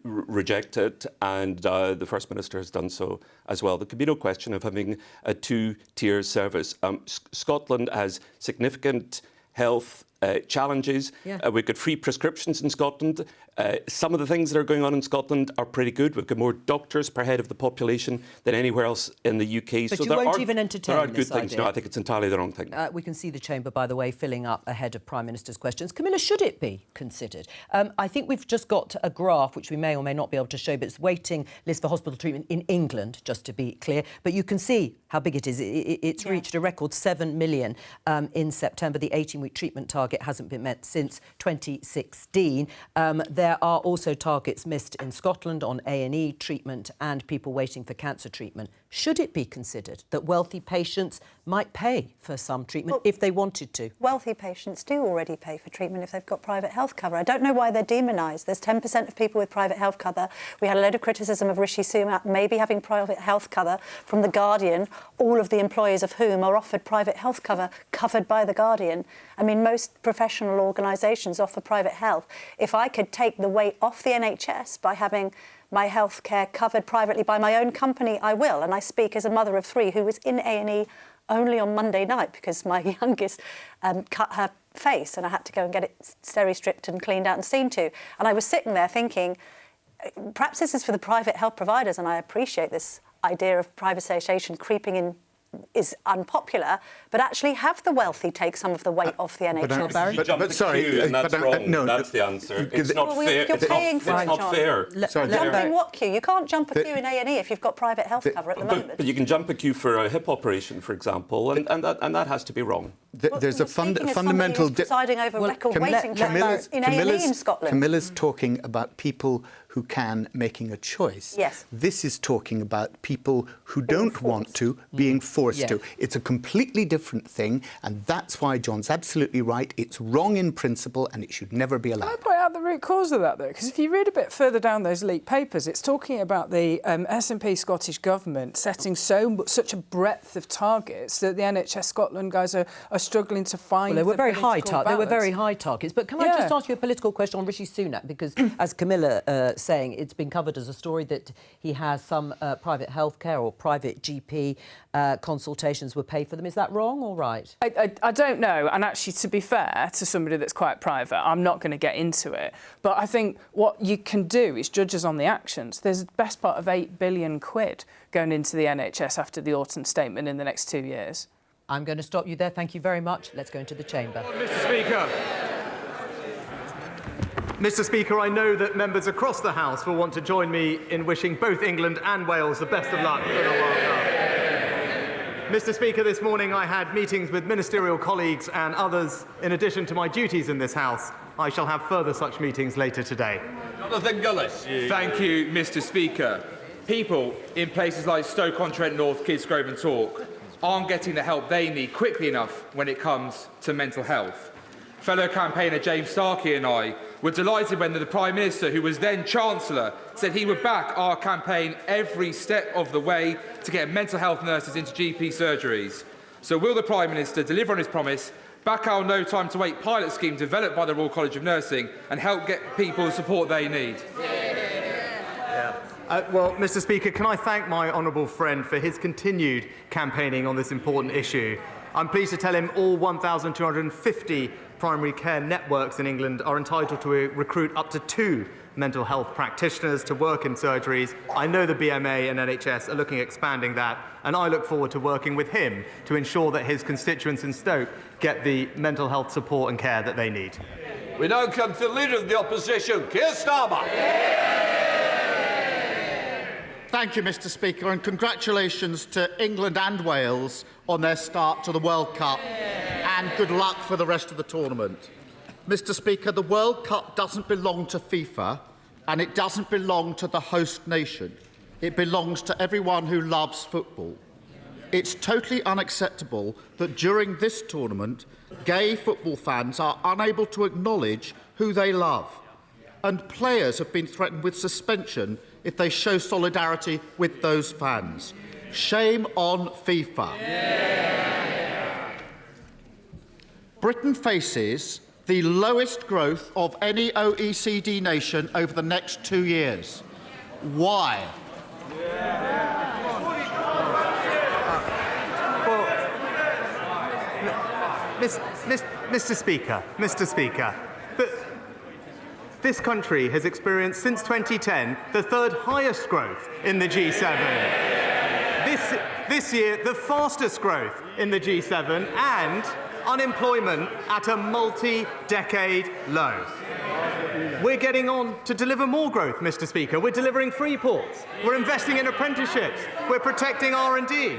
reject it, and the First Minister has done so as well. There can be no question of having a two-tier service. Scotland has significant health challenges. We've got free prescriptions in Scotland. Some of the things that are going on in Scotland are pretty good. We've got more doctors per head of the population than anywhere else in the UK. But so you won't even entertain there are good this things. idea. No, I think it's entirely the wrong thing. We can see the chamber, by the way, filling up ahead of Prime Minister's questions. Camilla, should it be considered? I think we've just got a graph, which we may or may not be able to show, but it's waiting list for hospital treatment in England, just to be clear. But you can see how big it is. It's reached a record 7 million in September. The 18-week treatment target hasn't been met since 2016. There are also targets missed in Scotland on A&E treatment and people waiting for cancer treatment should it be considered that wealthy patients might pay for some treatment if they wanted to? Wealthy patients do already pay for treatment if they've got private health cover. I don't know why they're demonised. There's 10% of people with private health cover. We had a load of criticism of Rishi Sunak maybe having private health cover from The Guardian, all of the employees of whom are offered private health cover covered by The Guardian. I mean, most professional organisations offer private health. If I could take the weight off the NHS by having my health care covered privately by my own company, I will. And I speak as a mother of 3 who was in A&E only on Monday night because my youngest cut her face and I had to go and get it steri-stripped and cleaned out and seen to. And I was sitting there thinking, perhaps this is for the private health providers, and I appreciate this idea of privatisation creeping in is unpopular, but actually have the wealthy take some of the weight off the NHS. That's the answer. It's not fair. You're paying for it, It's not fair. Jumping what queue? You can't jump a queue in A&E if you've got private health cover at the moment. But you can jump a queue for a hip operation, for example, and that has to be wrong. There's a fundamental... presiding over record waiting times in A&E in Scotland. Camilla's talking about people who can making a choice. Yes. This is talking about people who don't want to being forced to. It's a completely different thing, and that's why John's absolutely right. It's wrong in principle, and it should never be allowed. Can I point out the root cause of that, though? Because if you read a bit further down those leaked papers, it's talking about the SNP Scottish Government setting such a breadth of targets that the NHS Scotland guys are struggling to find. Well, they were very high targets. But can I just ask you a political question on Rishi Sunak? Because as Camilla saying, it's been covered as a story that he has some private healthcare or private GP consultations were paid for them. Is that wrong or right? I don't know. And actually, to be fair to somebody that's quite private, I'm not going to get into it. But I think what you can do is judge us on the actions. There's the best part of £8 billion going into the NHS after the autumn statement in the next 2 years. I'm going to stop you there. Thank you very much. Let's go into the chamber. Mr. Speaker. Mr. Speaker, I know that members across the House will want to join me in wishing both England and Wales the best of luck for the World Cup. Mr. Speaker, this morning I had meetings with ministerial colleagues and others in addition to my duties in this House. I shall have further such meetings later today. Jonathan Gullis. Thank you, Mr. Speaker. People in places like Stoke-on-Trent North, Kidsgrove and Tork aren't getting the help they need quickly enough when it comes to mental health. Fellow campaigner James Starkey and I were delighted when the Prime Minister, who was then Chancellor, said he would back our campaign every step of the way to get mental health nurses into GP surgeries. So will the Prime Minister deliver on his promise, back our No Time to Wait pilot scheme developed by the Royal College of Nursing and help get people the support they need? Well, Mr. Speaker, can I thank my honourable friend for his continued campaigning on this important issue. I'm pleased to tell him all 1,250 primary care networks in England are entitled to recruit up to 2 mental health practitioners to work in surgeries. I know the BMA and NHS are looking at expanding that, and I look forward to working with him to ensure that his constituents in Stoke get the mental health support and care that they need. We now come to the Leader of the Opposition, Keir Starmer. Thank you, Mr. Speaker, and congratulations to England and Wales on their start to the World Cup, and good luck for the rest of the tournament. Mr. Speaker, the World Cup doesn't belong to FIFA, and it doesn't belong to the host nation. It belongs to everyone who loves football. It's totally unacceptable that during this tournament, gay football fans are unable to acknowledge who they love, and players have been threatened with suspension if they show solidarity with those fans. Shame on FIFA. Britain faces the lowest growth of any OECD nation over the next 2 years. Why? Mr. Speaker, this country has experienced since 2010 the 3rd highest growth in the G7. This year, the fastest growth in the G7, and unemployment at a multi-decade low. We're getting on to deliver more growth, Mr. Speaker. We're delivering free ports. We're investing in apprenticeships. We're protecting R&D.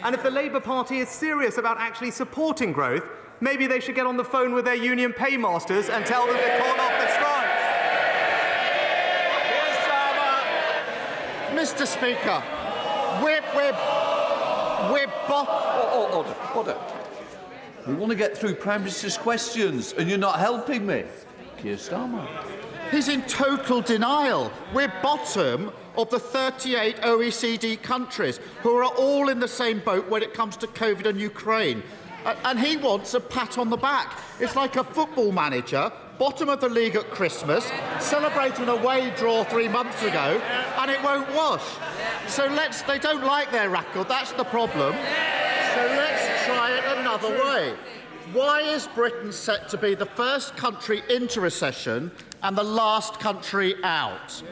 And if the Labour Party is serious about actually supporting growth, maybe they should get on the phone with their union paymasters and tell them to call off the strikes. Mr. Speaker, we're Order. We want to get through Prime Minister's questions, and you're not helping me. Keir Starmer. He's in total denial. We're bottom of the 38 OECD countries who are all in the same boat when it comes to COVID and Ukraine. And he wants a pat on the back. It's like a football manager, bottom of the league at Christmas, celebrating a away draw 3 months ago, and it won't wash. So they don't like their record, that's the problem. So let's try it another way. Why is Britain set to be the first country into recession and the last country out?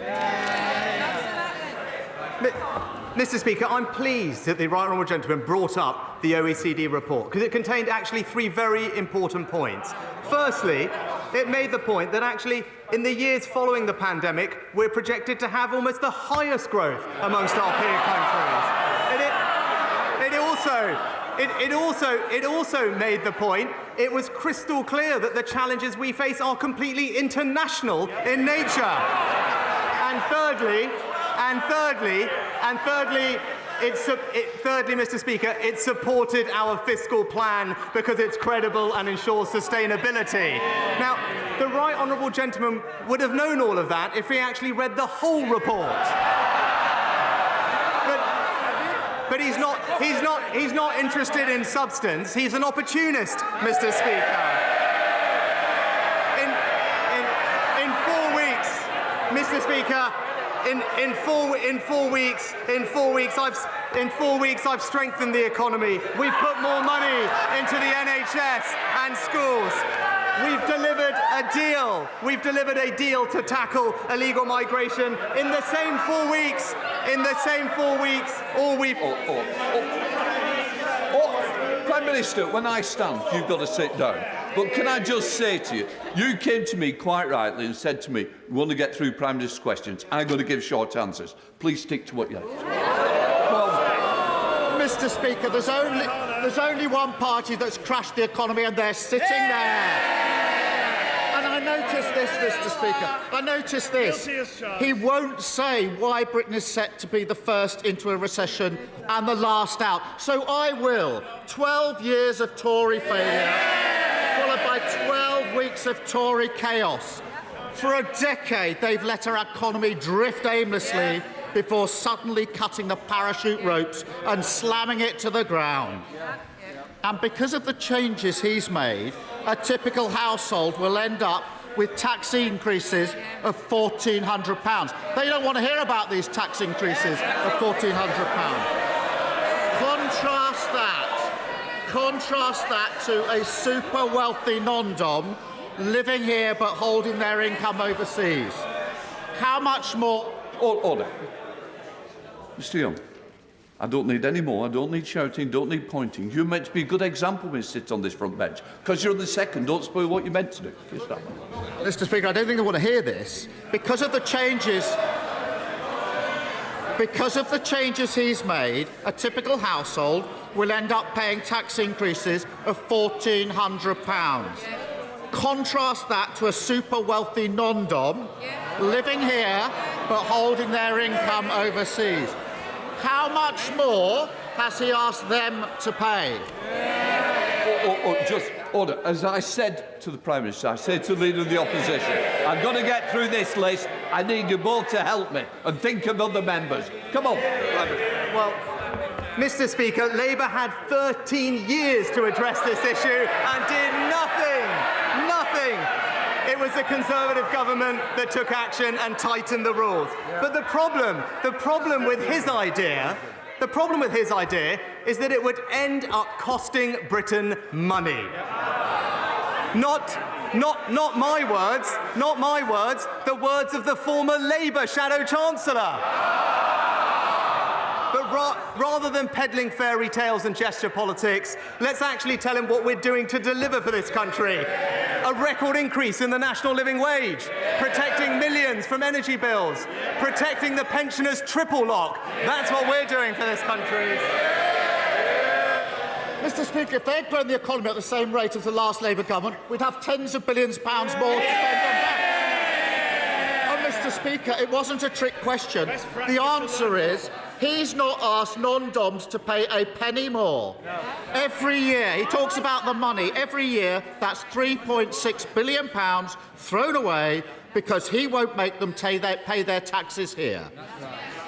Mr. Speaker, I'm pleased that the Right Honourable Gentleman brought up the OECD report because it contained actually 3 very important points. Firstly, it made the point that actually in the years following the pandemic, we're projected to have almost the highest growth amongst our peer countries. It also made the point, it was crystal clear that the challenges we face are completely international in nature. And thirdly, Mr. Speaker, it supported our fiscal plan because it's credible and ensures sustainability. Now, the Right Honourable Gentleman would have known all of that if he actually read the whole report. But he's not interested in substance. He's an opportunist, Mr. Speaker. In 4 weeks, Mr. Speaker, in 4 weeks, I've strengthened the economy. We've put more money into the NHS and schools. We've delivered a deal to tackle illegal migration. In the same 4 weeks, all we've... Prime Minister, when I stand, you've got to sit down. But can I just say to you, you came to me quite rightly and said to me, we want to get through Prime Minister's questions. I'm going to give short answers. Please stick to what you have. Well, Mr. Speaker, there's only one party that's crashed the economy, and they're sitting there. And I notice this, Mr. Speaker. I notice this. He won't say why Britain is set to be the first into a recession and the last out. So I will. 12 years of Tory failure, followed by 12 weeks of Tory chaos. For a decade, they've let our economy drift aimlessly before suddenly cutting the parachute ropes and slamming it to the ground. And because of the changes he's made, a typical household will end up with tax increases of £1,400. They don't want to hear about these tax increases of £1,400. Contrast that to a super wealthy non-dom living here but holding their income overseas. How much more... Order. Mr. Young, I don't need any more. I don't need shouting, don't need pointing. You're meant to be a good example when you sit on this front bench. Because you're the second, don't spoil what you're meant to do. Mr. Speaker, I don't think they want to hear this. Because of the changes he's made, a typical household will end up paying tax increases of £1,400. Contrast that to a super wealthy non-dom living here but holding their income overseas. How much more has he asked them to pay? Just order. As I said to the Prime Minister, I said to the Leader of the Opposition, I'm going to get through this list. I need you both to help me and think of other members. Come on. Well, Mr. Speaker, Labour had 13 years to address this issue and did nothing. Nothing. It was the Conservative government that took action and tightened the rules. But the problem with his idea is that it would end up costing Britain money. Not my words, the words of the former Labour Shadow Chancellor. But rather than peddling fairy tales and gesture politics, let's actually tell him what we're doing to deliver for this country. A record increase in the national living wage, protecting millions from energy bills, protecting the pensioners' triple lock. That's what we're doing for this country. Mr. Speaker, if they'd grown the economy at the same rate as the last Labour government, we'd have tens of billions of pounds more to spend on that. Mr. Speaker, it wasn't a trick question. The answer is He's not asked non-doms to pay a penny more. No. Every year, he talks about the money. Every year, that's £3.6 billion thrown away because he won't make them pay their taxes here.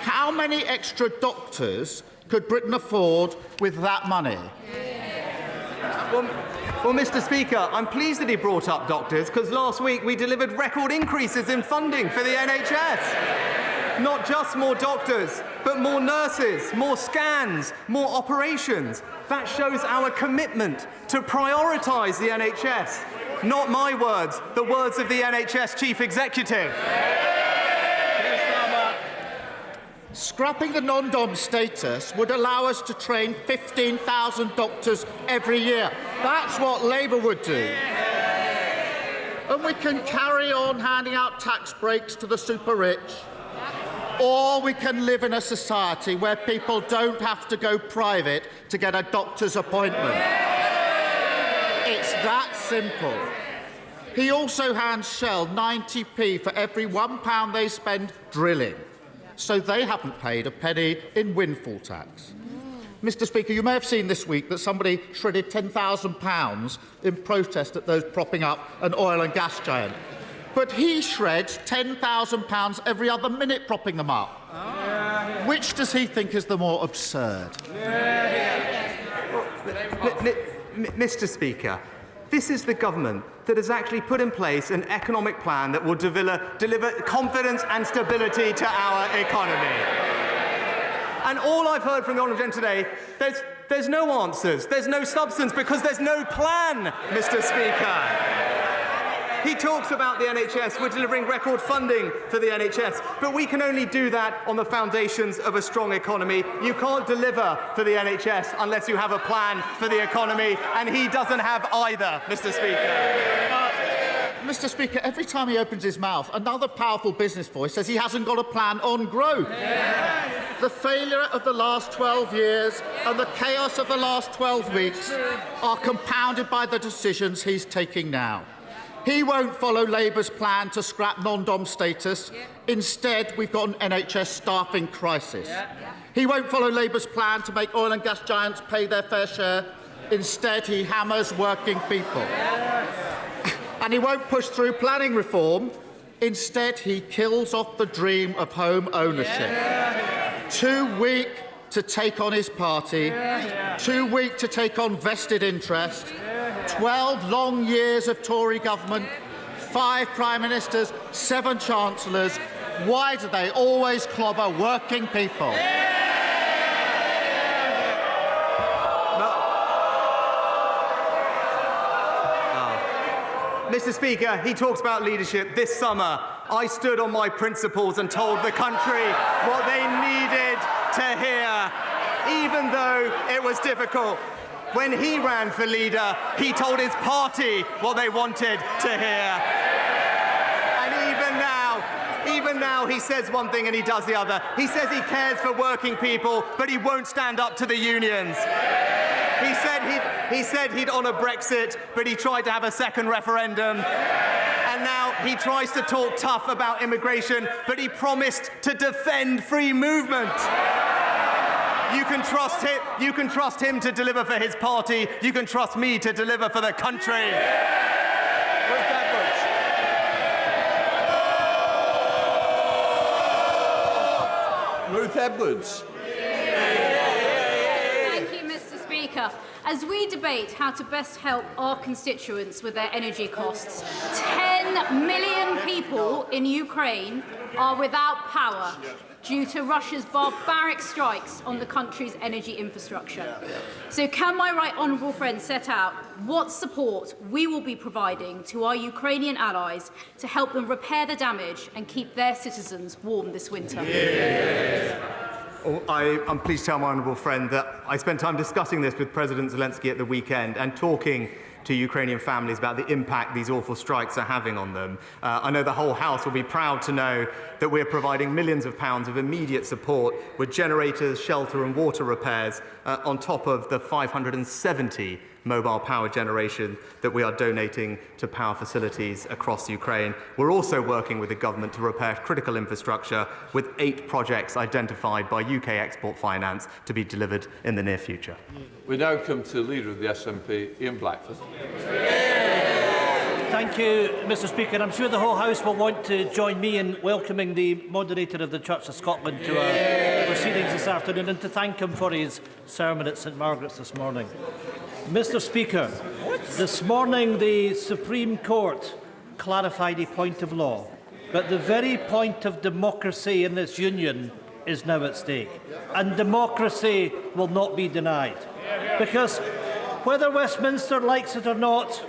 How many extra doctors could Britain afford with that money? Well, Mr. Speaker, I'm pleased that he brought up doctors, because last week we delivered record increases in funding for the NHS. Not just more doctors, but more nurses, more scans, more operations. That shows our commitment to prioritise the NHS. Not my words, the words of the NHS Chief Executive. Scrapping the non-dom status would allow us to train 15,000 doctors every year. That's what Labour would do. And we can carry on handing out tax breaks to the super-rich. Or we can live in a society where people don't have to go private to get a doctor's appointment. It's that simple. He also hands Shell 90p for every £1 they spend drilling. So they haven't paid a penny in windfall tax. Mr. Speaker, you may have seen this week that somebody shredded £10,000 in protest at those propping up an oil and gas giant. But he shreds £10,000 every other minute propping them up. Which does he think is the more absurd? Mr. Speaker, this is the government that has actually put in place an economic plan that will deliver confidence and stability to our economy. And all I've heard from the Honourable Gentleman today, there's no answers, there's no substance, because there's no plan, Mr. Speaker. He talks about the NHS. We're delivering record funding for the NHS, but we can only do that on the foundations of a strong economy. You can't deliver for the NHS unless you have a plan for the economy, and he doesn't have either, Mr. Speaker. Mr. Speaker, every time he opens his mouth, another powerful business voice says he hasn't got a plan on growth. The failure of the last 12 years and the chaos of the last 12 weeks are compounded by the decisions he's taking now. He won't follow Labour's plan to scrap non-dom status. Instead, we've got an NHS staffing crisis. He won't follow Labour's plan to make oil and gas giants pay their fair share. Instead, he hammers working people. And he won't push through planning reform. Instead, he kills off the dream of home ownership. Too weak to take on his party, too weak to take on vested interest. 12 long years of Tory government, 5 Prime Ministers, 7 Chancellors. Why do they always clobber working people? Mr. Speaker, he talks about leadership. This summer, I stood on my principles and told the country what they needed to hear, even though it was difficult. When he ran for leader, he told his party what they wanted to hear. And even now, he says one thing and he does the other. He says he cares for working people, but he won't stand up to the unions. He said he'd honour Brexit, but he tried to have a second referendum. And now he tries to talk tough about immigration, but he promised to defend free movement. You can trust him to deliver for his party. You can trust me to deliver for the country. Ruth Edwards. Thank you, Mr. Speaker. As we debate how to best help our constituents with their energy costs, 10 million people in Ukraine are without power due to Russia's barbaric strikes on the country's energy infrastructure. So can my right honourable friend set out what support we will be providing to our Ukrainian allies to help them repair the damage and keep their citizens warm this winter? I'm pleased to tell my honourable friend that I spent time discussing this with President Zelensky at the weekend and talking to Ukrainian families about the impact these awful strikes are having on them. I know the whole House will be proud to know that we're providing millions of pounds of immediate support with generators, shelter and water repairs on top of the £570 mobile power generation that we are donating to power facilities across Ukraine. We're also working with the government to repair critical infrastructure, with 8 projects identified by UK Export Finance to be delivered in the near future. We now come to the Leader of the SNP, Ian Blackford. Thank you, Mr Speaker. I'm sure the whole House will want to join me in welcoming the moderator of the Church of Scotland to our proceedings this afternoon, and to thank him for his sermon at St Margaret's this morning. Mr Speaker, this morning the Supreme Court clarified a point of law, but the very point of democracy in this union is now at stake, and democracy will not be denied. Because whether Westminster likes it or not,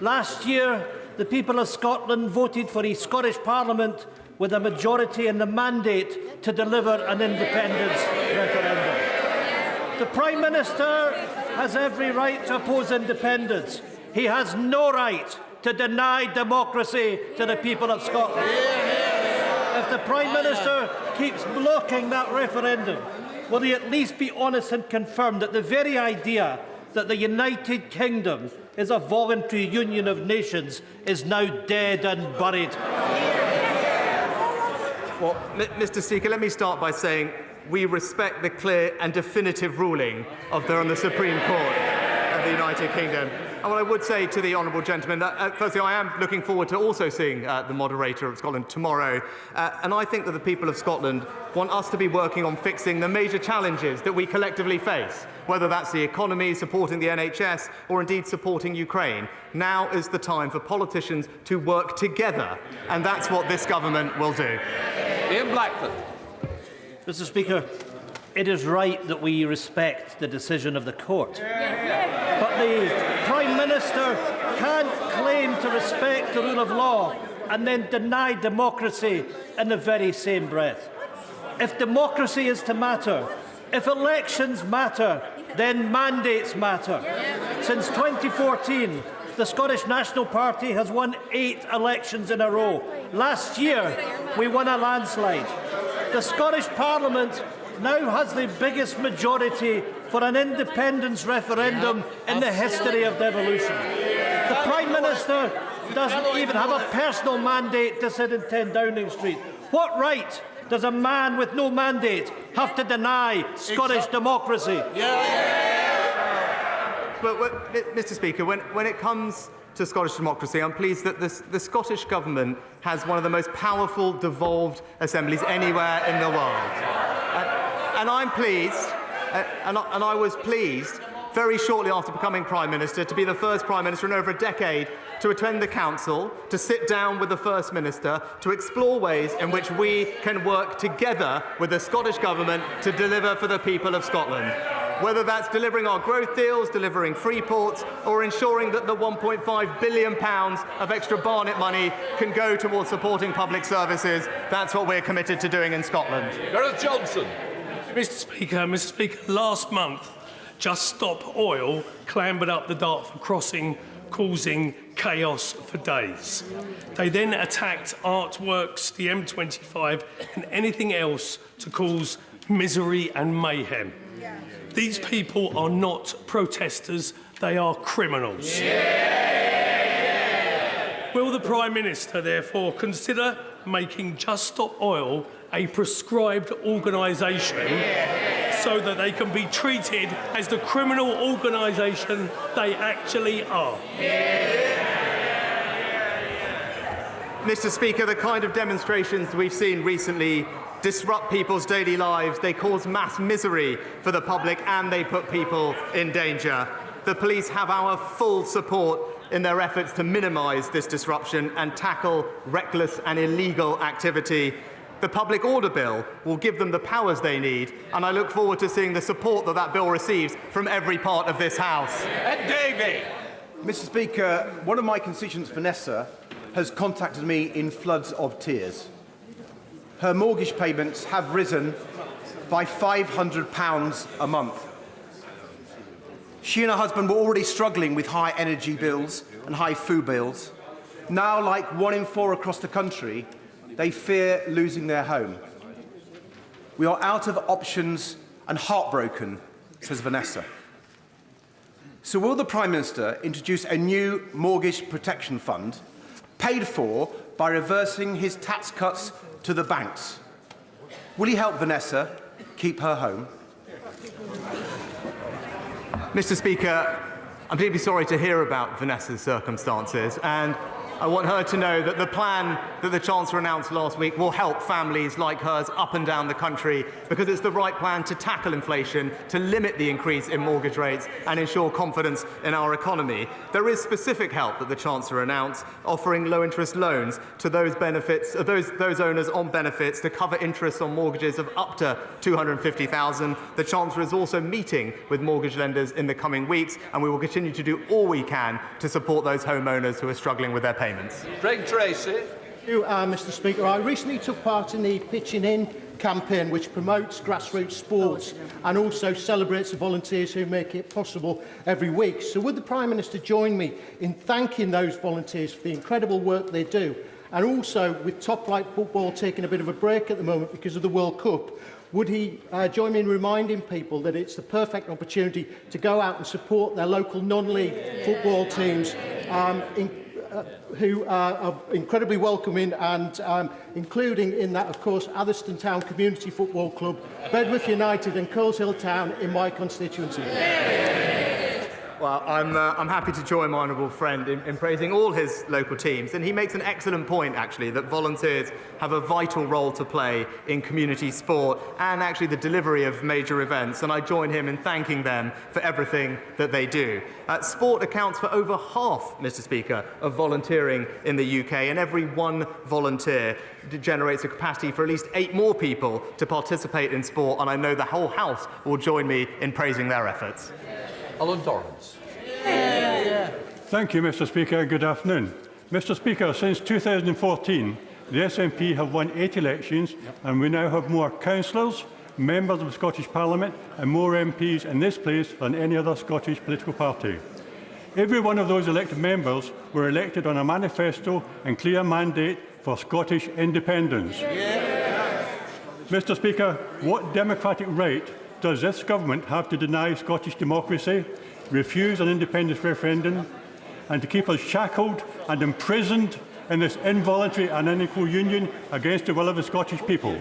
last year the people of Scotland voted for a Scottish Parliament with a majority and the mandate to deliver an independence referendum. The Prime Minister has every right to oppose independence. He has no right to deny democracy to the people of Scotland. If the Prime Minister keeps blocking that referendum, will he at least be honest and confirm that the very idea that the United Kingdom is a voluntary union of nations is now dead and buried? Well, Mr Speaker, let me start by saying we respect the clear and definitive ruling of the Supreme Court of the United Kingdom. And what I would say to the honourable gentleman, that firstly, I am looking forward to also seeing the moderator of Scotland tomorrow. And I think that the people of Scotland want us to be working on fixing the major challenges that we collectively face, whether that's the economy, supporting the NHS, or indeed supporting Ukraine. Now is the time for politicians to work together, and that's what this government will do. Ian Blackford. Mr Speaker, it is right that we respect the decision of the court. But the Prime Minister can't claim to respect the rule of law and then deny democracy in the very same breath. If democracy is to matter, if elections matter, then mandates matter. Since 2014, the Scottish National Party has won 8 elections in a row. Last year, we won a landslide. The Scottish Parliament now has the biggest majority for an independence referendum in the history of devolution. The Prime Minister doesn't even have a personal mandate to sit in 10 Downing Street. What right does a man with no mandate have to deny Scottish democracy? But, Mr Speaker, when it comes to Scottish democracy, I'm pleased that the Scottish Government has one of the most powerful devolved assemblies anywhere in the world. And I'm pleased, and I was pleased, very shortly after becoming Prime Minister, to be the first Prime Minister in over a decade to attend the Council, to sit down with the First Minister, to explore ways in which we can work together with the Scottish Government to deliver for the people of Scotland. Whether that's delivering our growth deals, delivering free ports, or ensuring that the £1.5 billion of extra Barnett money can go towards supporting public services, that's what we're committed to doing in Scotland. Gareth Johnson. Mr Speaker, last month, Just Stop Oil clambered up the Dartford crossing, causing chaos for days. They then attacked artworks, the M25, and anything else to cause misery and mayhem. These people are not protesters, they are criminals. Will the Prime Minister therefore consider making Just Stop Oil a prescribed organisation so that they can be treated as the criminal organisation they actually are? Mr Speaker, the kind of demonstrations we've seen recently disrupt people's daily lives, they cause mass misery for the public, and they put people in danger. The police have our full support in their efforts to minimise this disruption and tackle reckless and illegal activity. The Public Order Bill will give them the powers they need, and I look forward to seeing the support that that bill receives from every part of this House. Ed Davey. Mr Speaker, one of my constituents, Vanessa, has contacted me in floods of tears. Her mortgage payments have risen by £500 a month. She and her husband were already struggling with high energy bills and high food bills. Now, like 1 in 4 across the country, they fear losing their home. We are out of options and heartbroken, says Vanessa. So will the Prime Minister introduce a new mortgage protection fund paid for by reversing his tax cuts to the banks? Will he help Vanessa keep her home? Mr. Speaker, I'm deeply sorry to hear about Vanessa's circumstances, and I want her to know that the plan that the Chancellor announced last week will help families like hers up and down the country, because it's the right plan to tackle inflation, to limit the increase in mortgage rates and ensure confidence in our economy. There is specific help that the Chancellor announced, offering low-interest loans to those owners on benefits to cover interest on mortgages of up to $250,000. The Chancellor is also meeting with mortgage lenders in the coming weeks, and we will continue to do all we can to support those homeowners who are struggling with their payments. Greg Tracy. Thank you, Mr. Speaker. I recently took part in the Pitching In campaign, which promotes grassroots sports and also celebrates the volunteers who make it possible every week. So would the Prime Minister join me in thanking those volunteers for the incredible work they do? And also, with top-flight football taking a bit of a break at the moment because of the World Cup, would he join me in reminding people that it's the perfect opportunity to go out and support their local non-league football teams who are incredibly welcoming, and including in that, of course, Atherstone Town Community Football Club, Bedworth United and Coleshill Town in my constituency. Well, I'm happy to join my honourable friend in praising all his local teams, and he makes an excellent point, actually, that volunteers have a vital role to play in community sport and actually the delivery of major events, and I join him in thanking them for everything that they do. Sport accounts for over half, Mr. Speaker, of volunteering in the UK, and every one volunteer generates a capacity for at least 8 more people to participate in sport, and I know the whole House will join me in praising their efforts. Alan Dorrance. Thank you, Mr. Speaker. Good afternoon. Mr. Speaker, since 2014, the SNP have won 8 elections, and we now have more councillors, members of the Scottish Parliament, and more MPs in this place than any other Scottish political party. Every one of those elected members were elected on a manifesto and clear mandate for Scottish independence. Mr. Speaker, what democratic right does this government have to deny Scottish democracy, refuse an independence referendum, and to keep us shackled and imprisoned in this involuntary and unequal union against the will of the Scottish people?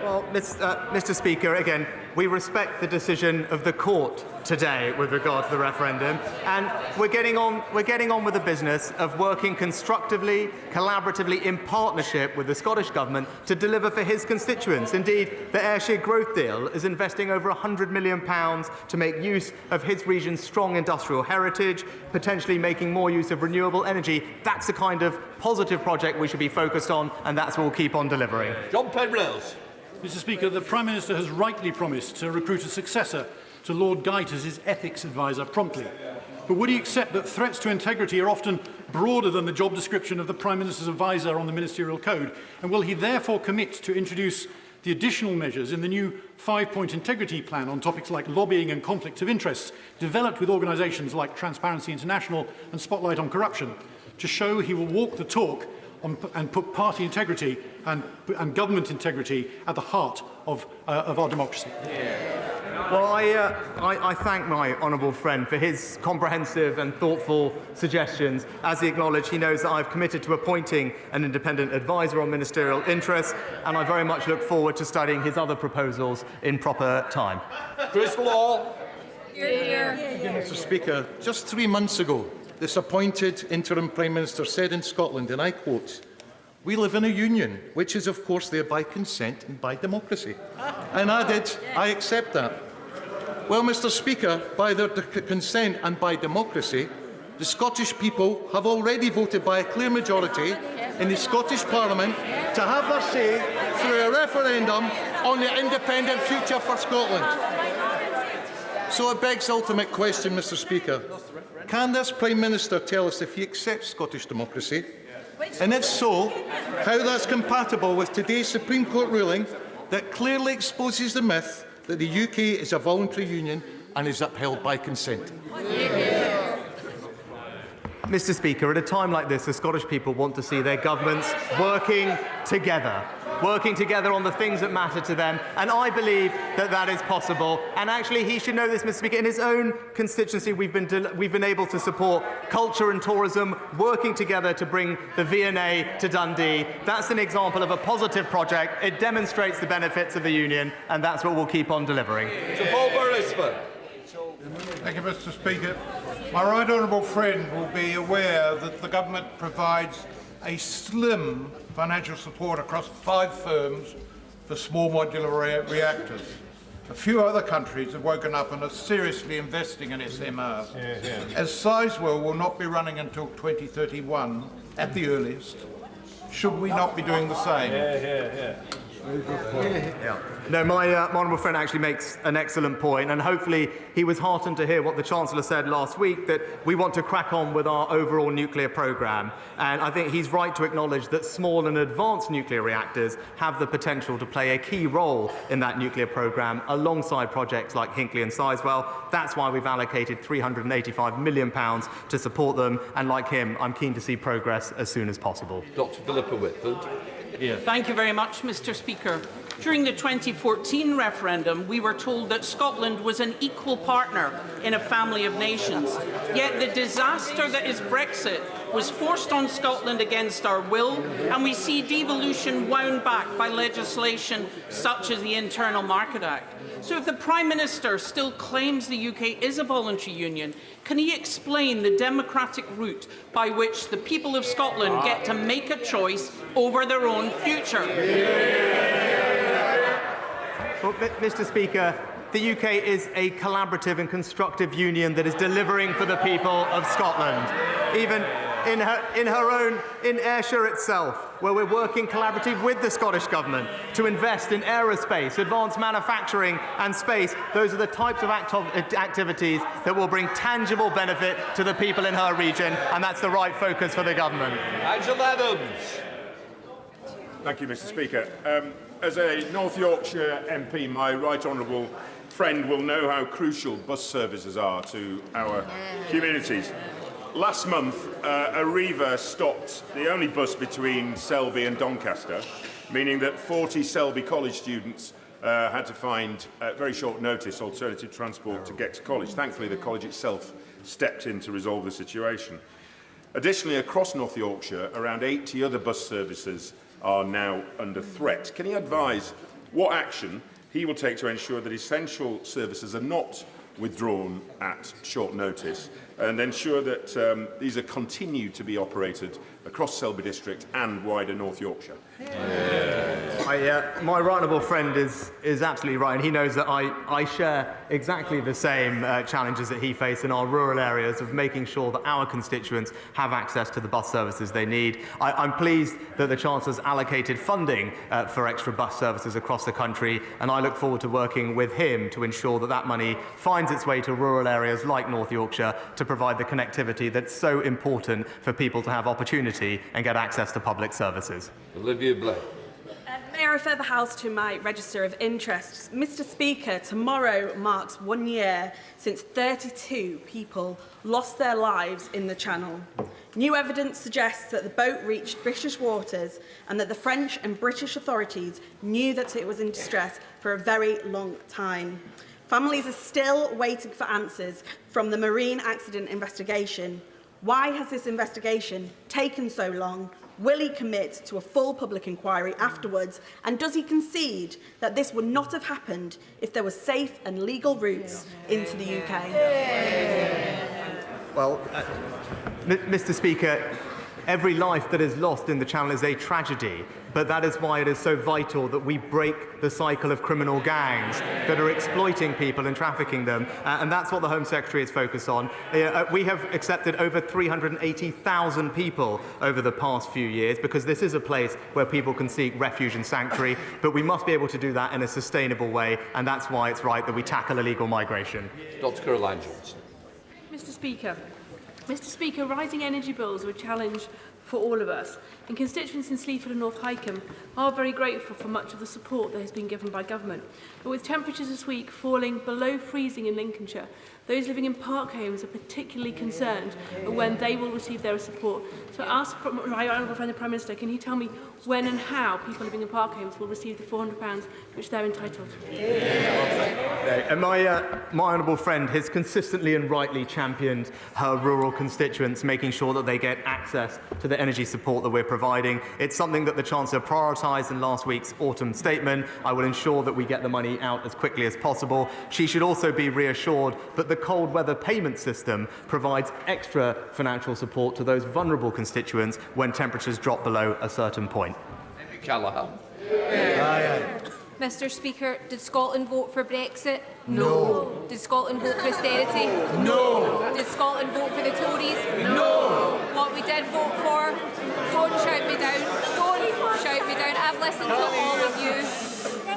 Well, Mr. Speaker, again, we respect the decision of the court today with regard to the referendum, and we're getting on with the business of working constructively, collaboratively, in partnership with the Scottish Government to deliver for his constituents. Indeed, the Ayrshire Growth Deal is investing over £100 million to make use of his region's strong industrial heritage, potentially making more use of renewable energy. That's the kind of positive project we should be focused on, and that's what we'll keep on delivering. John Penrose. Mr. Speaker, the Prime Minister has rightly promised to recruit a successor to Lord Geidt as his ethics advisor promptly. But would he accept that threats to integrity are often broader than the job description of the Prime Minister's advisor on the Ministerial Code? And will he therefore commit to introduce the additional measures in the new 5-point integrity plan on topics like lobbying and conflicts of interest, developed with organisations like Transparency International and Spotlight on Corruption, to show he will walk the talk and put party integrity and government integrity at the heart of our democracy? Well, I thank my honourable friend for his comprehensive and thoughtful suggestions. As he acknowledged, he knows that I've committed to appointing an independent advisor on ministerial interests, and I very much look forward to studying his other proposals in proper time. Chris Law. Mr. Speaker, just 3 months ago, this appointed interim Prime Minister said in Scotland, and I quote, "We live in a union, which is of course there by consent and by democracy." And added, "I accept that." Well, Mr. Speaker, by their consent and by democracy, the Scottish people have already voted by a clear majority in the Scottish Parliament to have their say through a referendum on the independent future for Scotland. So it begs the ultimate question, Mr. Speaker. Can this Prime Minister tell us if he accepts Scottish democracy? And if so, how that's compatible with today's Supreme Court ruling that clearly exposes the myth that the UK is a voluntary union and is upheld by consent? Mr. Speaker, at a time like this, the Scottish people want to see their governments working together. working together on the things that matter to them. And I believe that that is possible. And actually, he should know this, Mr. Speaker. In his own constituency, we've been able to support culture and tourism, working together to bring the V&A to Dundee. That's an example of a positive project. It demonstrates the benefits of the union, and that's what we'll keep on delivering. To Paul Beresford. Thank you, Mr. Speaker. My right honourable friend will be aware that the government provides a slim financial support across 5 firms for small modular reactors. A few other countries have woken up and are seriously investing in SMRs. As Sizewell will not be running until 2031 at the earliest, should we not be doing the same? Very good point. Yeah. No, my honourable friend actually makes an excellent point, and hopefully he was heartened to hear what the Chancellor said last week, that we want to crack on with our overall nuclear programme. And I think he's right to acknowledge that small and advanced nuclear reactors have the potential to play a key role in that nuclear programme alongside projects like Hinkley and Sizewell. That's why we've allocated £385 million to support them, and like him, I'm keen to see progress as soon as possible. Dr. Philippa Whitford. Thank you very much, Mr. Speaker. During the 2014 referendum, we were told that Scotland was an equal partner in a family of nations. Yet the disaster that is Brexit was forced on Scotland against our will, and we see devolution wound back by legislation such as the Internal Market Act. So if the Prime Minister still claims the UK is a voluntary union, can he explain the democratic route by which the people of Scotland get to make a choice over their own future? Well, Mr. Speaker, the UK is a collaborative and constructive union that is delivering for the people of Scotland. Even in Ayrshire itself, where we're working collaboratively with the Scottish Government to invest in aerospace, advanced manufacturing and space. Those are the types of activities that will bring tangible benefit to the people in her region, and that's the right focus for the Government. Angela Adams. Thank you, Mr. Speaker. As a North Yorkshire MP, my right honourable friend will know how crucial bus services are to our communities. Last month, Arriva stopped the only bus between Selby and Doncaster, meaning that 40 Selby College students had to find, at very short notice, alternative transport to get to college. Thankfully, the college itself stepped in to resolve the situation. Additionally, across North Yorkshire, around 80 other bus services are now under threat. Can he advise what action he will take to ensure that essential services are not withdrawn at short notice, and ensure that these are continued to be operated across Selby District and wider North Yorkshire? My right honourable friend is absolutely right, and he knows that I share exactly the same challenges that he faced in our rural areas of making sure that our constituents have access to the bus services they need. I'm pleased that the Chancellor's allocated funding for extra bus services across the country, and I look forward to working with him to ensure that that money finds its way to rural areas like North Yorkshire to provide the connectivity that's so important for people to have opportunity and get access to public services. Olivia Blake. May I refer the House to my register of interests? Mr. Speaker, tomorrow marks 1 year since 32 people lost their lives in the Channel. New evidence suggests that the boat reached British waters and that the French and British authorities knew that it was in distress for a very long time. Families are still waiting for answers from the Marine Accident Investigation. Why has this investigation taken so long? Will he commit to a full public inquiry afterwards? And does he concede that this would not have happened if there were safe and legal routes into the UK? Well, Mr. Speaker, every life that is lost in the Channel is a tragedy, but that is why it is so vital that we break the cycle of criminal gangs that are exploiting people and trafficking them, and that's what the Home Secretary is focused on. We have accepted over 380,000 people over the past few years because this is a place where people can seek refuge and sanctuary, but we must be able to do that in a sustainable way, and that's why it's right that we tackle illegal migration. Dr. Caroline Johnson. Mr. Speaker, rising energy bills were challenged for all of us. And constituents in Sleaford and North Hykeham are very grateful for much of the support that has been given by government. But with temperatures this week falling below freezing in Lincolnshire, those living in park homes are particularly concerned at when they will receive their support. So I ask my honourable friend the Prime Minister, can he tell me when and how people living in park homes will receive the £400 which they're entitled to? And my honourable friend has consistently and rightly championed her rural constituents, making sure that they get access to the energy support that we're providing. It's something that the Chancellor prioritised in last week's autumn statement. I will ensure that we get the money out as quickly as possible. She should also be reassured that the cold weather payment system provides extra financial support to those vulnerable constituents when temperatures drop below a certain point. Callaghan. Mr. Speaker, did Scotland vote for Brexit? No. Did Scotland vote for austerity? No. Did Scotland vote for the Tories? No. What we did vote for, don't shout me down, don't shout me down, I've listened to all of you.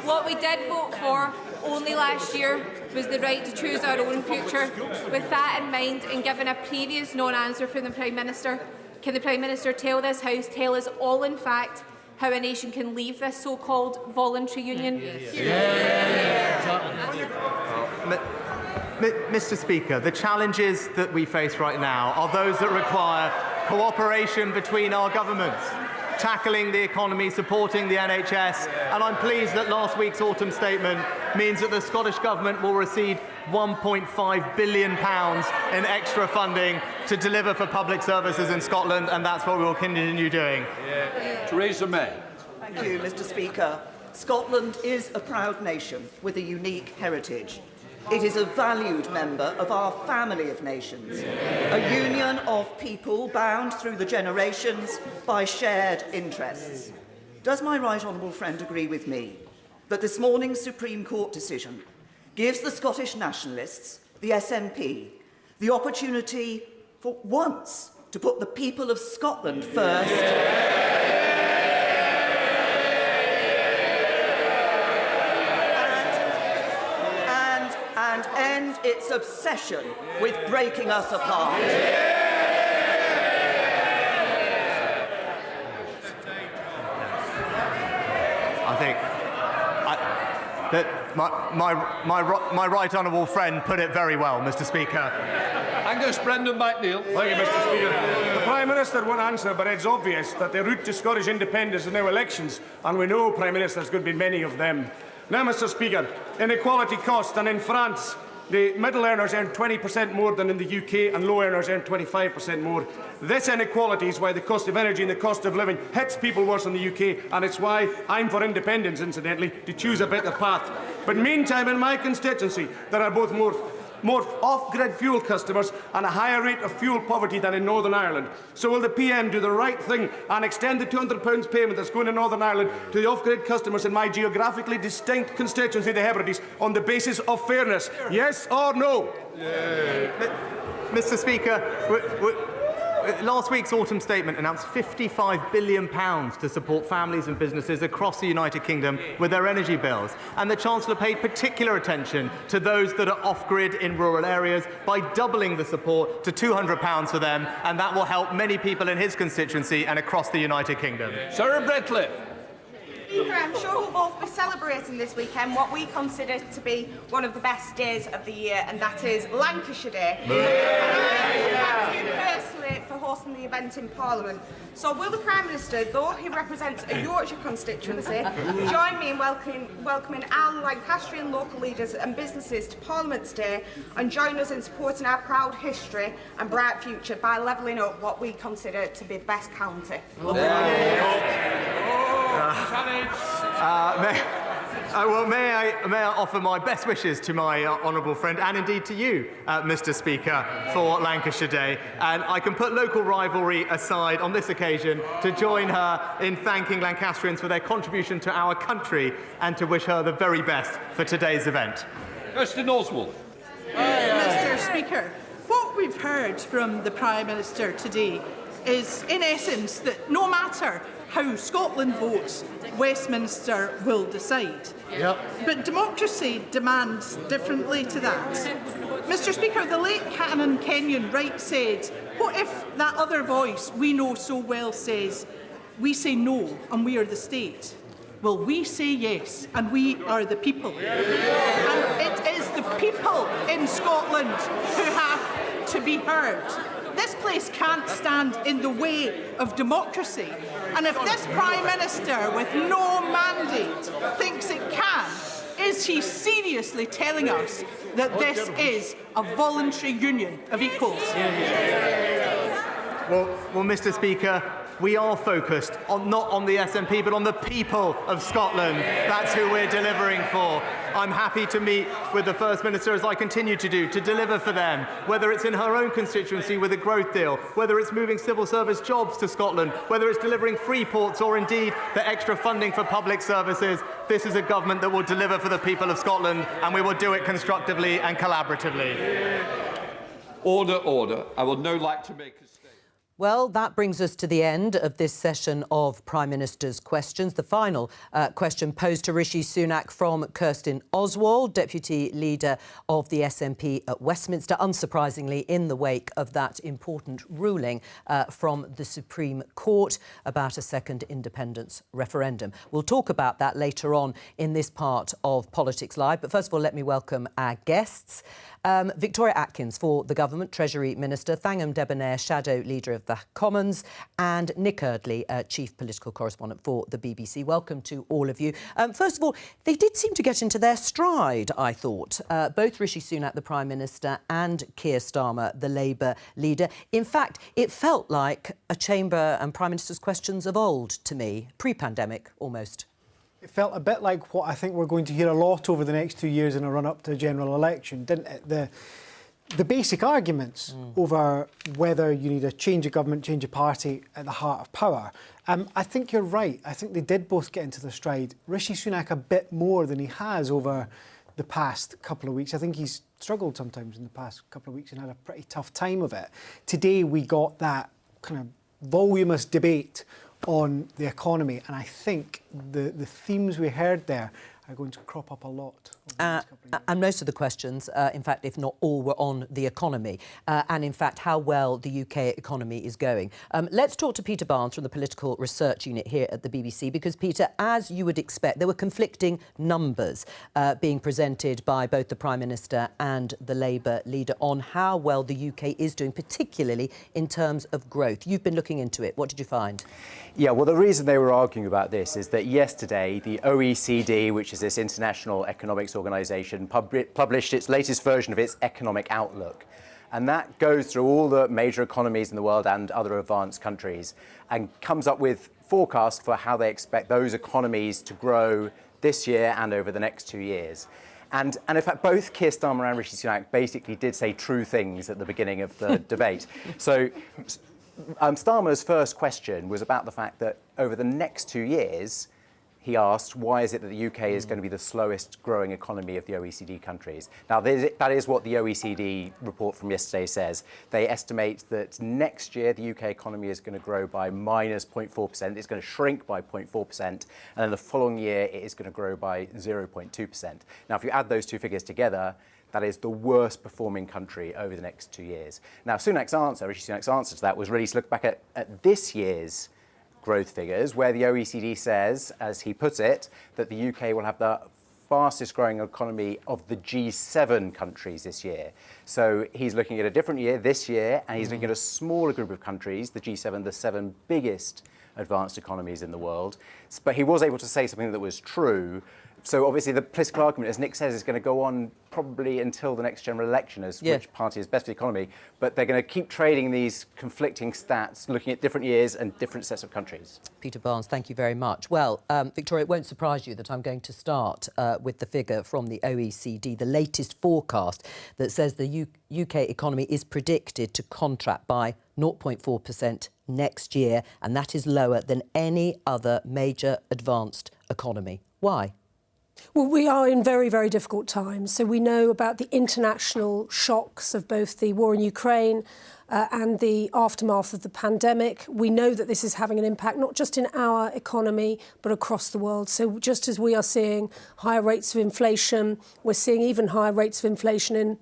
What we did vote for only last year was the right to choose our own future. With that in mind, and given a previous non-answer from the Prime Minister, can the Prime Minister tell this House, tell us all in fact, how a nation can leave this so-called voluntary union? Mr. Speaker, the challenges that we face right now are those that require cooperation between our governments, tackling the economy, supporting the NHS, and I'm pleased that last week's autumn statement means that the Scottish Government will receive £1.5 billion in extra funding to deliver for public services in Scotland, and that's what we will continue doing. Theresa May. Thank you, Mr. Speaker. Scotland is a proud nation with a unique heritage. It is a valued member of our family of nations, a union of people bound through the generations by shared interests. Does my right honourable friend agree with me that this morning's Supreme Court decision gives the Scottish nationalists, the SNP, the opportunity for once to put the people of Scotland first? And end its obsession with breaking us apart. I think that my right honourable friend put it very well, Mr. Speaker. Angus Brendan McNeill. Thank you, Mr. Speaker. The Prime Minister won't answer, but it's obvious that the route to Scottish independence is now elections, and we know, Prime Minister, there's going to be many of them. Now, Mr. Speaker, inequality cost, and in France, the middle earners earn 20% more than in the UK, and low earners earn 25% more. This inequality is why the cost of energy and the cost of living hits people worse in the UK, and it's why I'm for independence, incidentally, to choose a better path. But meantime, in my constituency, there are both more off-grid fuel customers and a higher rate of fuel poverty than in Northern Ireland. So will the PM do the right thing and extend the £200 payment that's going to Northern Ireland to the off-grid customers in my geographically distinct constituency, the Hebrides, on the basis of fairness? Yes or no? Mr. Speaker, last week's autumn statement announced £55 billion to support families and businesses across the United Kingdom with their energy bills. And the Chancellor paid particular attention to those that are off-grid in rural areas by doubling the support to £200 for them, and that will help many people in his constituency and across the United Kingdom. Sarah Brickley. Speaker, I'm sure we'll both be celebrating this weekend what we consider to be one of the best days of the year, and that is Lancashire Day. Thank you personally for hosting the event in Parliament. So will the Prime Minister, though he represents a Yorkshire constituency, join me in welcoming our Lancastrian local leaders and businesses to Parliament Day, and join us in supporting our proud history and bright future by levelling up what we consider to be the best county? May I offer my best wishes to my honourable friend, and indeed to you, Mr. Speaker, for Lancashire Day. And I can put local rivalry aside on this occasion to join her in thanking Lancastrians for their contribution to our country and to wish her the very best for today's event. Kirsten Oswald. Mr. Speaker, what we've heard from the Prime Minister today is, in essence, that no matter how Scotland votes, Westminster will decide. But democracy demands differently to that. Mr Speaker, the late Canon Kenyon Wright said, what if that other voice we know so well says, we say no and we are the state? Well, we say yes and we are the people. And it is the people in Scotland who have to be heard. This place can't stand in the way of democracy. And if this Prime Minister with no mandate thinks it can, is he seriously telling us that this is a voluntary union of equals? Well, Mr. Speaker, we are focused not on the SNP, but on the people of Scotland. That's who we're delivering for. I'm happy to meet with the First Minister, as I continue to do, to deliver for them, whether it's in her own constituency with a growth deal, whether it's moving civil service jobs to Scotland, whether it's delivering free ports or indeed the extra funding for public services. This is a government that will deliver for the people of Scotland, and we will do it constructively and collaboratively. Order, order. I would now like to make a statement. Well, that brings us to the end of this session of Prime Minister's Questions. The final question posed to Rishi Sunak from Kirsten Oswald, Deputy Leader of the SNP at Westminster, unsurprisingly in the wake of that important ruling from the Supreme Court about a second independence referendum. We'll talk about that later on in this part of Politics Live. But first of all, let me welcome our guests. Victoria Atkins for the Government, Treasury Minister, Thangam Debonair, Shadow Leader of the Commons, and Nick Eardley, Chief Political Correspondent for the BBC. Welcome to all of you. First of all, they did seem to get into their stride, I thought. Both Rishi Sunak, the Prime Minister, and Keir Starmer, the Labour leader. In fact, it felt like a Chamber and Prime Minister's Questions of old to me, pre-pandemic almost. It felt a bit like what I think we're going to hear a lot over the next 2 years in a run-up to a general election, didn't it? The basic arguments over whether you need a change of government, change of party at the heart of power. I think you're right. I think they did both get into their stride. Rishi Sunak a bit more than he has over the past couple of weeks. I think he's struggled sometimes in the past couple of weeks and had a pretty tough time of it. Today we got that kind of voluminous debate on the economy, and I think the themes we heard there are going to crop up a lot. And most of the questions, in fact, if not all, were on the economy and, in fact, how well the UK economy is going. Let's talk to Peter Barnes from the Political Research Unit here at the BBC, because, Peter, as you would expect, there were conflicting numbers being presented by both the Prime Minister and the Labour leader on how well the UK is doing, particularly in terms of growth. You've been looking into it. What did you find? Yeah, well, the reason they were arguing about this is that yesterday the OECD, which is this international economics organisation, published its latest version of its economic outlook. And that goes through all the major economies in the world and other advanced countries and comes up with forecasts for how they expect those economies to grow this year and over the next 2 years. And in fact, both Keir Starmer and Rishi Sunak basically did say true things at the beginning of the debate. So Starmer's first question was about the fact that over the next 2 years, he asked, why is it that the UK is going to be the slowest growing economy of the OECD countries? Now, that is what the OECD report from yesterday says. They estimate that next year, the UK economy is going to grow by minus 0.4%. It's going to shrink by 0.4%. And then the following year, it is going to grow by 0.2%. Now, if you add those two figures together, that is the worst performing country over the next 2 years. Now, Rishi Sunak's answer to that was really to look back at this year's growth figures, where the OECD says, as he puts it, that the UK will have the fastest growing economy of the G7 countries this year. So he's looking at a different year this year, and he's looking at a smaller group of countries, the G7, the 7 biggest advanced economies in the world. But he was able to say something that was true. So obviously the political argument, as Nick says, is going to go on probably until the next general election as which party is best for the economy. But they're going to keep trading these conflicting stats, looking at different years and different sets of countries. Peter Barnes, thank you very much. Well, Victoria, it won't surprise you that I'm going to start with the figure from the OECD, the latest forecast that says the UK economy is predicted to contract by 0.4% next year, and that is lower than any other major advanced economy. Why? Well, we are in very, very difficult times. So we know about the international shocks of both the war in Ukraine and the aftermath of the pandemic. We know that this is having an impact not just in our economy, but across the world. So just as we are seeing higher rates of inflation, we're seeing even higher rates of inflation in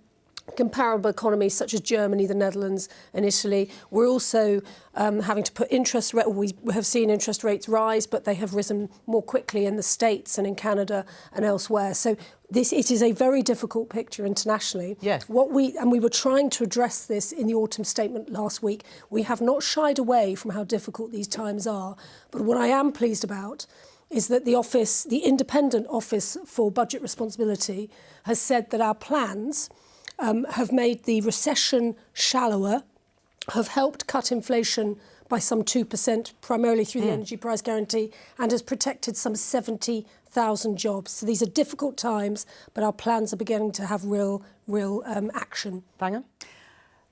comparable economies such as Germany, the Netherlands and Italy. We're also having to put we have seen interest rates rise, but they have risen more quickly in the States and in Canada and elsewhere. So it is a very difficult picture internationally. Yes. We were trying to address this in the autumn statement last week. We have not shied away from how difficult these times are. But what I am pleased about is that the Independent Office for Budget Responsibility has said that our plans have made the recession shallower, have helped cut inflation by some 2%, primarily through the energy price guarantee, and has protected some 70,000 jobs. So these are difficult times, but our plans are beginning to have real action. Banger?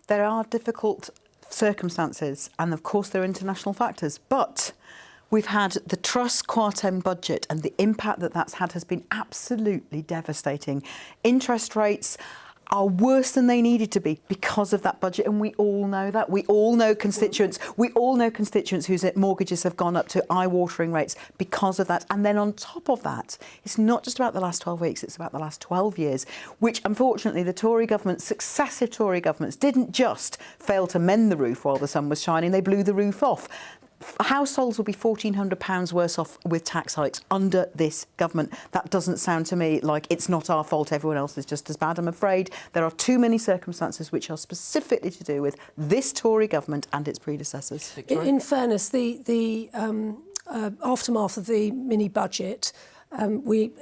There are difficult circumstances, and of course there are international factors, but we've had the Truss Quartem budget, and the impact that that's had has been absolutely devastating. Interest rates are worse than they needed to be because of that budget, and we all know that. We all know constituents whose mortgages have gone up to eye-watering rates because of that. And then on top of that, it's not just about the last 12 weeks, it's about the last 12 years, which unfortunately the Tory government, successive Tory governments, didn't just fail to mend the roof while the sun was shining, they blew the roof off. Households will be £1,400 worse off with tax hikes under this government. That doesn't sound to me like it's not our fault, everyone else is just as bad. I'm afraid there are too many circumstances which are specifically to do with this Tory government and its predecessors. In fairness, the aftermath of the mini-budget, we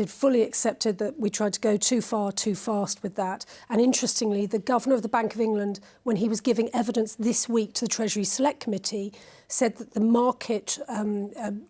fully accepted that we tried to go too far, too fast with that. And interestingly, the Governor of the Bank of England, when he was giving evidence this week to the Treasury Select Committee, said that the market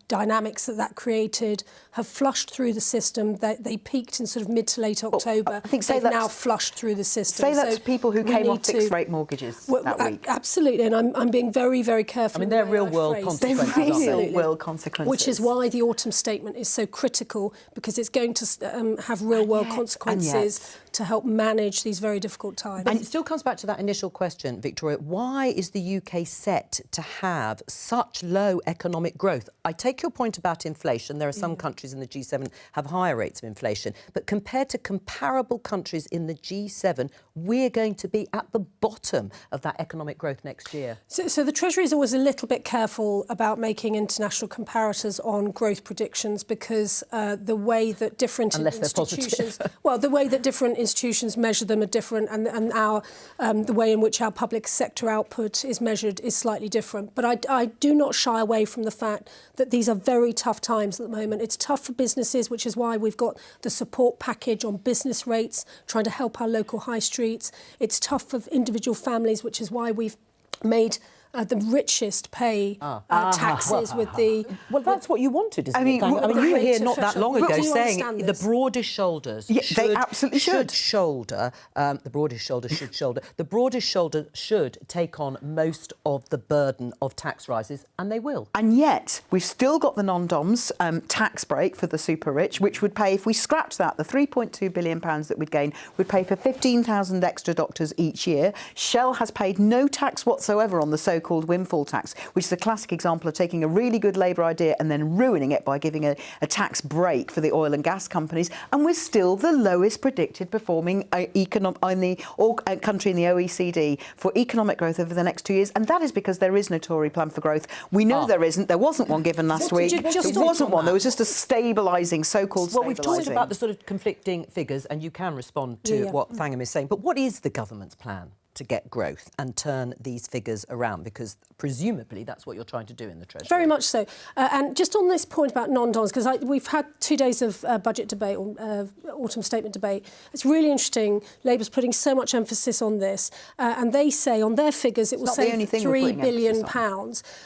dynamics that created have flushed through the system. They peaked in sort of mid to late October. I think they've now flushed through the system. Say that to people who came off fixed-rate mortgages that week. Absolutely, and I'm being very, very careful. I mean, they're real-world consequences. They're real-world consequences. Which is why the autumn statement is so critical, because it's going to have real-world consequences to help manage these very difficult times. But it still comes back to that initial question, Victoria. Why is the UK set to have such low economic growth? I take your point about inflation. There are some countries in the G7 have higher rates of inflation. But compared to comparable countries in the G7, we're going to be at the bottom of that economic growth next year. So the Treasury is always a little bit careful about making international comparators on growth predictions, because the way that different institutions... Well, the way that different institutions measure them are different, and the way in which our public sector output is measured is slightly different. But I do not shy away from the fact that these are very tough times at the moment. It's tough for businesses, which is why we've got the support package on business rates, trying to help our local high streets. It's tough for individual families, which is why we've made the richest pay taxes with the... Well, that's what you wanted, isn't it? You were here not that long ago saying the broadest shoulders they absolutely should shoulder. The broadest shoulder should shoulder. The broadest shoulder should take on most of the burden of tax rises, and they will. And yet, we've still got the non-doms tax break for the super-rich, which would pay, if we scratch that, the £3.2 billion that we'd gain, would pay for 15,000 extra doctors each year. Shell has paid no tax whatsoever on the so-called windfall tax, which is a classic example of taking a really good Labour idea and then ruining it by giving a tax break for the oil and gas companies. And we're still the lowest predicted performing country in the OECD for economic growth over the next 2 years. And that is because there is no Tory plan for growth. We know there isn't. There wasn't one given last week. There wasn't one. There was just a stabilising, so-called Well, we've talked about the sort of conflicting figures, and you can respond to what Fangham is saying. But what is the government's plan to get growth and turn these figures around? Because presumably that's what you're trying to do in the Treasury. Very much so. And just on this point about non-doms, because we've had 2 days of budget debate, or autumn statement debate. It's really interesting. Labour's putting so much emphasis on this, and they say on their figures it will save £3 billion.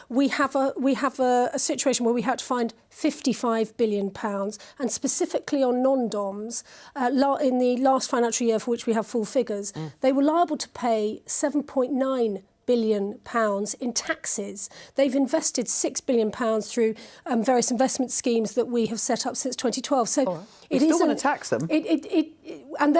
We have a situation where we had to find £55 billion, and specifically on non-doms, in the last financial year for which we have full figures, they were liable to pay £7.9 billion in taxes. They've invested £6 billion through various investment schemes that we have set up since 2012. So we still want to tax them. And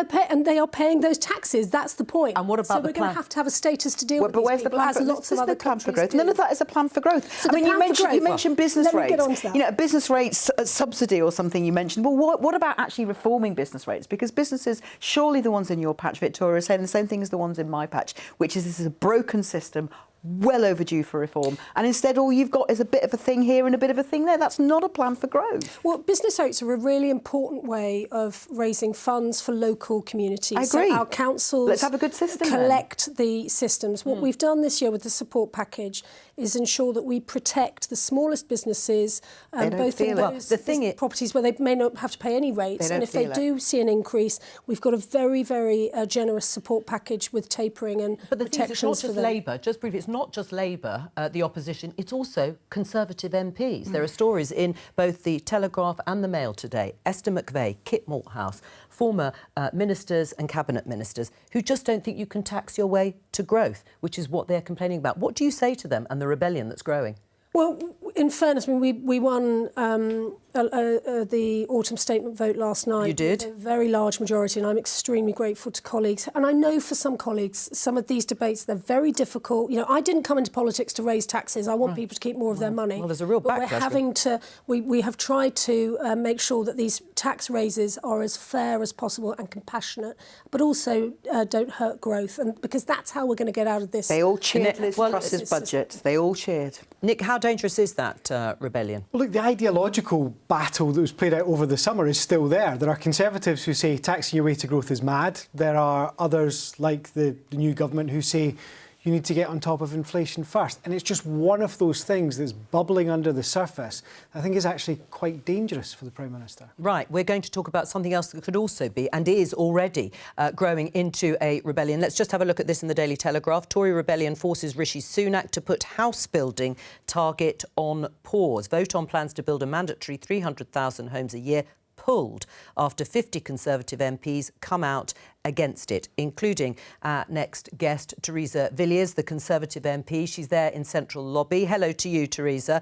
they are paying those taxes. That's the point. And what about so the we're going to have to have a status to deal with but these where's the people, plan as for, lots of other plan for countries growth? do. None of that is a plan for growth. So I mean, you mentioned business let me rates. get on to that. You know, a business rates subsidy or something you mentioned. Well, what about actually reforming business rates? Because businesses, surely the ones in your patch, Victoria, are saying the same thing as the ones in my patch, which is this is a broken system, well overdue for reform. And instead, all you've got is a bit of a thing here and a bit of a thing there. That's not a plan for growth. Well, business rates are a really important way of raising funds for local communities. I agree. So our councils Let's have a good system collect the systems. What we've done this year with the support package is ensure that we protect the smallest businesses, both in those properties where they may not have to pay any rates, and if they do see an increase, we've got a very, very generous support package with tapering and protections it's not just for them. Labour. Just briefly, it's not just Labour, the opposition, it's also Conservative MPs. There are stories in both the Telegraph and the Mail today. Esther McVeigh, Kit Malthouse, former ministers and cabinet ministers who just don't think you can tax your way to growth, which is what they're complaining about. What do you say to them and the rebellion that's growing? Well, in fairness, I mean, we won the autumn statement vote last night. You did? With a very large majority, and I'm extremely grateful to colleagues. And I know for some colleagues, some of these debates, they're very difficult. You know, I didn't come into politics to raise taxes. I want people to keep more of their money. Well, there's a real backlash. We're having to, we have tried to make sure that these tax raises are as fair as possible and compassionate, but also don't hurt growth. And because that's how we're going to get out of this. They all cheered Liz Truss's budget. They all cheered. Nick, how dangerous is that rebellion? Well, look, the ideological battle that was played out over the summer is still there. There are Conservatives who say taxing your way to growth is mad. There are others, like the new government, who say you need to get on top of inflation first. And it's just one of those things that's bubbling under the surface I think is actually quite dangerous for the Prime Minister. Right, we're going to talk about something else that could also be, and is already, growing into a rebellion. Let's just have a look at this in the Daily Telegraph. Tory rebellion forces Rishi Sunak to put house building target on pause. Vote on plans to build a mandatory 300,000 homes a year pulled after 50 Conservative MPs come out against it, including our next guest, Theresa Villiers, the Conservative MP. She's there in Central Lobby. Hello to you, Theresa.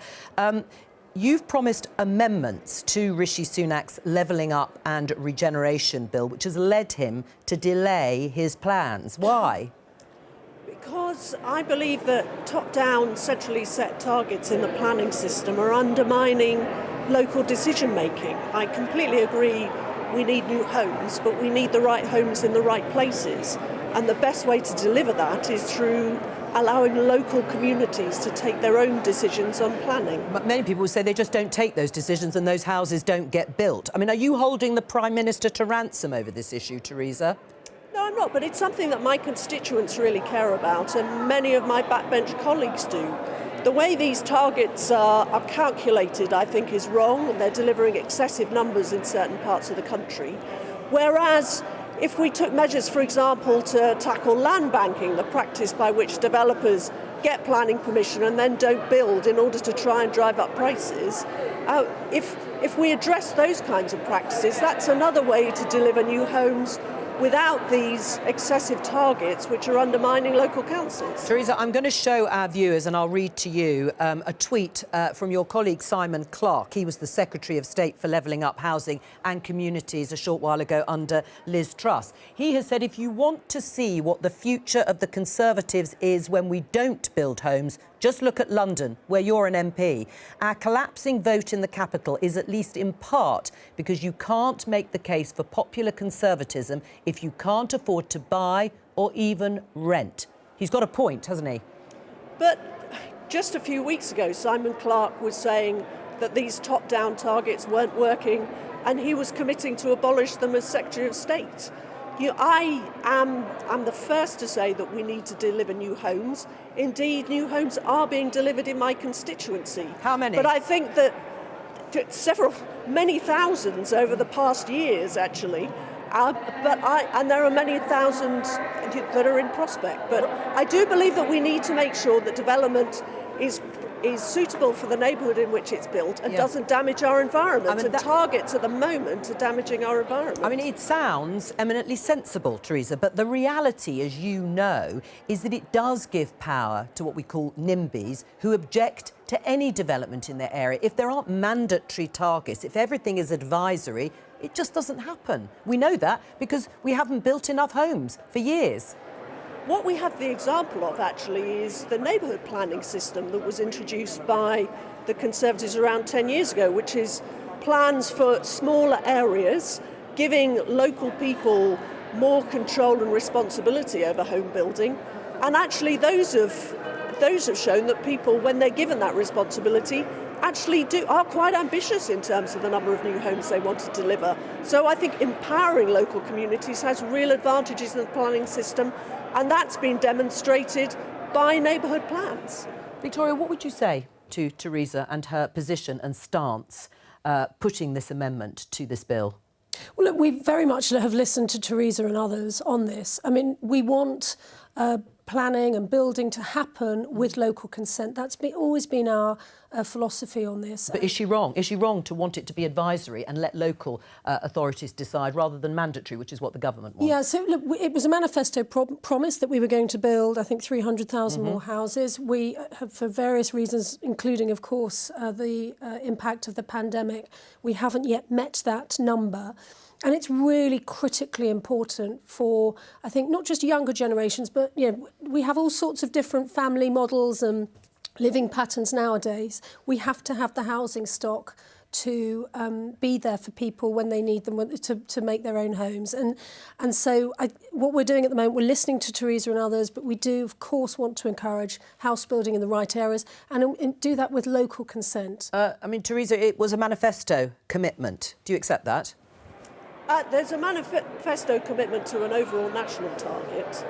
You've promised amendments to Rishi Sunak's Levelling Up and Regeneration Bill, which has led him to delay his plans. Why? Because I believe that top-down, centrally set targets in the planning system are undermining local decision-making. I completely agree we need new homes, but we need the right homes in the right places. And the best way to deliver that is through allowing local communities to take their own decisions on planning. But many people say they just don't take those decisions and those houses don't get built. I mean, are you holding the Prime Minister to ransom over this issue, Theresa? No, I'm not, but it's something that my constituents really care about, and many of my backbench colleagues do. The way these targets are calculated, I think, is wrong, and they're delivering excessive numbers in certain parts of the country. Whereas, if we took measures, for example, to tackle land banking, the practice by which developers get planning permission and then don't build in order to try and drive up prices, if we address those kinds of practices, that's another way to deliver new homes without these excessive targets which are undermining local councils. Theresa, I'm going to show our viewers, and I'll read to you a tweet from your colleague Simon Clarke. He was the Secretary of State for Levelling Up Housing and Communities a short while ago under Liz Truss. He has said if you want to see what the future of the Conservatives is when we don't build homes, just look at London, where you're an MP. Our collapsing vote in the capital is at least in part because you can't make the case for popular conservatism if you can't afford to buy or even rent. He's got a point, hasn't he? But just a few weeks ago, Simon Clarke was saying that these top-down targets weren't working, and he was committing to abolish them as Secretary of State. I am the first to say that we need to deliver new homes. Indeed, new homes are being delivered in my constituency. How many? But I think that many thousands over the past years, actually. And there are many thousands that are in prospect. But I do believe that we need to make sure that development is suitable for the neighbourhood in which it's built and doesn't damage our environment. I mean, targets at the moment are damaging our environment. I mean, it sounds eminently sensible, Theresa, but the reality, as you know, is that it does give power to what we call NIMBYs, who object to any development in their area. If there aren't mandatory targets, if everything is advisory, It just doesn't happen. We know that because we haven't built enough homes for years. What we have the example of, actually, is the neighbourhood planning system that was introduced by the Conservatives around 10 years ago, which is plans for smaller areas, giving local people more control and responsibility over home building. And actually those have shown that people, when they're given that responsibility, actually are quite ambitious in terms of the number of new homes they want to deliver. So I think empowering local communities has real advantages in the planning system, and that's been demonstrated by neighbourhood plans. Victoria, what would you say to Theresa and her position and stance putting this amendment to this bill? Well, look, we very much have listened to Theresa and others on this. I mean, we want planning and building to happen with local consent. That's always been our philosophy on this. But is she wrong? Is she wrong to want it to be advisory and let local authorities decide rather than mandatory, which is what the government wants? Yeah, so look, it was a manifesto promise that we were going to build, I think, 300,000 more houses. We have, for various reasons, including, of course, the impact of the pandemic, we haven't yet met that number. And it's really critically important for, I think, not just younger generations, but we have all sorts of different family models and living patterns nowadays. We have to have the housing stock to be there for people when they need them to make their own homes. And so what we're doing at the moment, we're listening to Theresa and others, but we do, of course, want to encourage house building in the right areas and do that with local consent. I mean, Theresa, it was a manifesto commitment. Do you accept that? There's a manifesto commitment to an overall national target.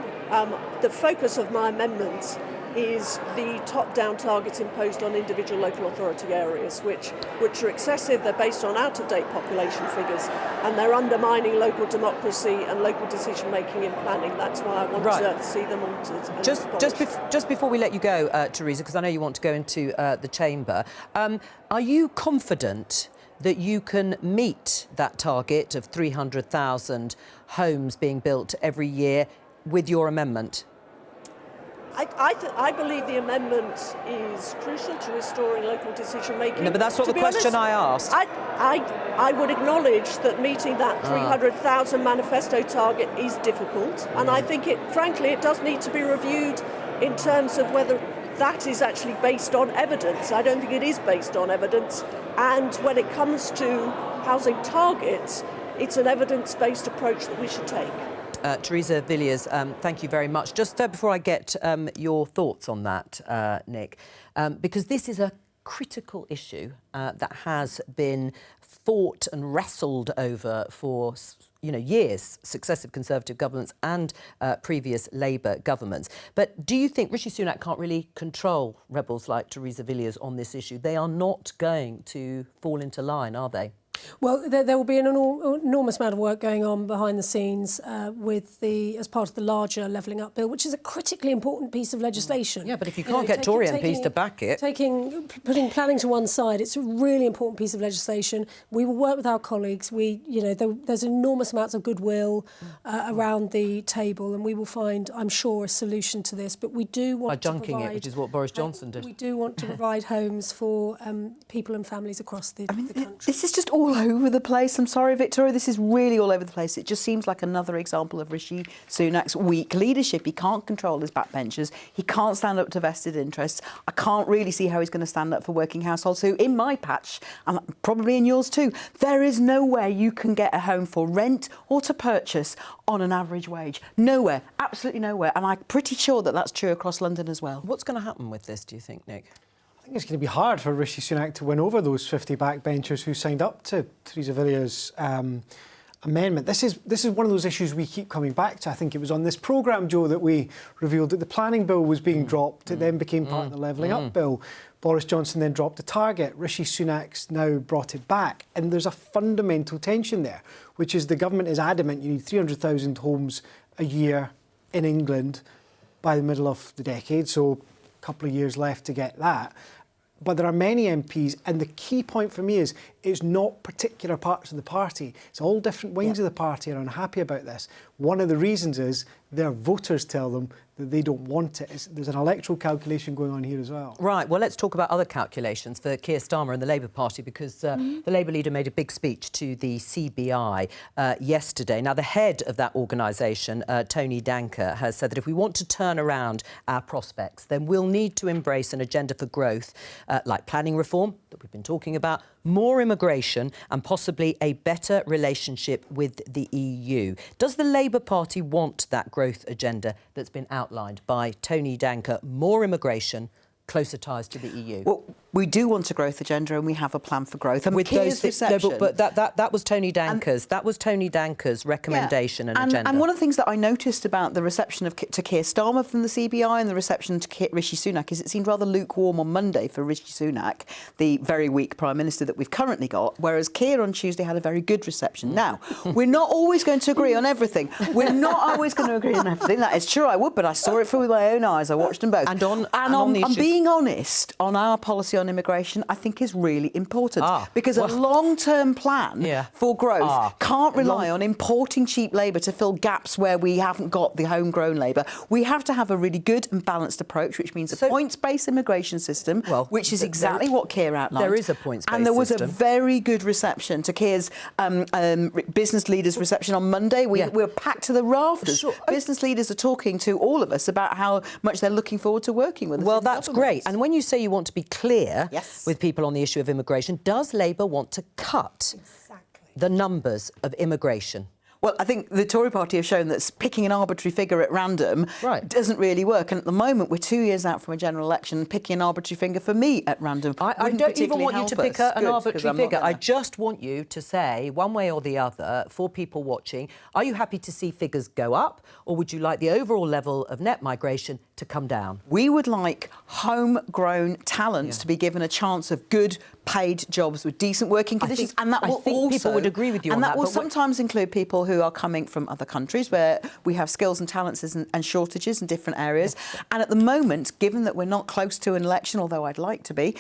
The focus of my amendment is the top-down targets imposed on individual local authority areas, which are excessive. They're based on out-of-date population figures, and they're undermining local democracy and local decision-making in planning. That's why I want to see them altered. Just before we let you go, Theresa, because I know you want to go into the chamber, are you confident that you can meet that target of 300,000 homes being built every year with your amendment? I believe the amendment is crucial to restoring local decision-making. No, but that's not the question I asked. I would acknowledge that meeting that 300,000 manifesto target is difficult, and I think, frankly, it does need to be reviewed in terms of whether that is actually based on evidence. I don't think it is based on evidence. And when it comes to housing targets, it's an evidence-based approach that we should take. Theresa Villiers, thank you very much. Just before I get your thoughts on that, Nick, because this is a critical issue that has been fought and wrestled over for years, successive Conservative governments and previous Labour governments. But do you think Rishi Sunak can't really control rebels like Theresa Villiers on this issue? They are not going to fall into line, are they? Well, there will be an enormous amount of work going on behind the scenes as part of the larger Levelling Up Bill, which is a critically important piece of legislation. Yeah, but if you can't get Tory MPs to back it... Putting planning to one side, it's a really important piece of legislation. We will work with our colleagues. There's enormous amounts of goodwill around the table, and we will find, I'm sure, a solution to this. But we do want to provide... which is what Boris Johnson did. We do want to provide homes for people and families across the country. This is just all over the place. I'm sorry, Victoria, this is really all over the place. It just seems like another example of Rishi Sunak's weak leadership. He can't control his backbenchers. He can't stand up to vested interests. I can't really see how he's going to stand up for working households who, in my patch, and probably in yours too, there is nowhere you can get a home for rent or to purchase on an average wage. Nowhere. Absolutely nowhere. And I'm pretty sure that that's true across London as well. What's going to happen with this, do you think, Nick? I think it's going to be hard for Rishi Sunak to win over those 50 backbenchers who signed up to Theresa Villiers' amendment. This is one of those issues we keep coming back to. I think it was on this programme, Joe, that we revealed that the planning bill was being dropped. It then became part of the Levelling Up bill. Boris Johnson then dropped the target. Rishi Sunak's now brought it back. And there's a fundamental tension there, which is the government is adamant you need 300,000 homes a year in England by the middle of the decade. So a couple of years left to get that. But there are many MPs, and the key point for me is it's not particular parts of the party. It's all different wings of the party are unhappy about this. One of the reasons is their voters tell them that they don't want it. There's an electoral calculation going on here as well. Right, well, let's talk about other calculations for Keir Starmer and the Labour Party, because the Labour leader made a big speech to the CBI yesterday. Now, the head of that organisation, Tony Danker, has said that if we want to turn around our prospects, then we'll need to embrace an agenda for growth, like planning reform that we've been talking about, more immigration and possibly a better relationship with the EU. Does the Labour Party want that growth agenda that's been outlined by Tony Danker, more immigration, closer ties to the EU? Well, we do want a growth agenda and we have a plan for growth. And with those reception, no, but that was Tony Danker's recommendation and agenda. And one of the things that I noticed about the reception to Keir Starmer from the CBI and the reception to Rishi Sunak is it seemed rather lukewarm on Monday for Rishi Sunak, the very weak Prime Minister that we've currently got, whereas Keir on Tuesday had a very good reception. Now, we're not always going to agree on everything. We're not always going to agree on everything. That is true, I would, but I saw it with my own eyes. I watched them both. And on the issues. Being honest on our policy on immigration, I think is really important because a long-term plan for growth can't rely on importing cheap labour to fill gaps where we haven't got the homegrown labour. We have to have a really good and balanced approach, which means a points-based immigration system, which is exactly what Keir outlined. There is a points-based system. And there was a very good reception to Keir's business leaders' reception on Monday. We were packed to the rafters. Sure. Business leaders are talking to all of us about how much they're looking forward to working with us. Well, that's great. And when you say you want to be clear with people on the issue of immigration, does Labour want to cut the numbers of immigration? Well, I think the Tory party have shown that picking an arbitrary figure at random doesn't really work. And at the moment, we're 2 years out from a general election, and picking an arbitrary figure for me at random I don't even want you to pick an arbitrary figure. I just want you to say, one way or the other, for people watching, are you happy to see figures go up, or would you like the overall level of net migration to come down? We would like homegrown talents to be given a chance of good paid jobs with decent working conditions, and that will also people would agree with you on that. And that will sometimes include people who are coming from other countries where we have skills and talents and shortages in different areas. And at the moment, given that we're not close to an election, although I'd like to be,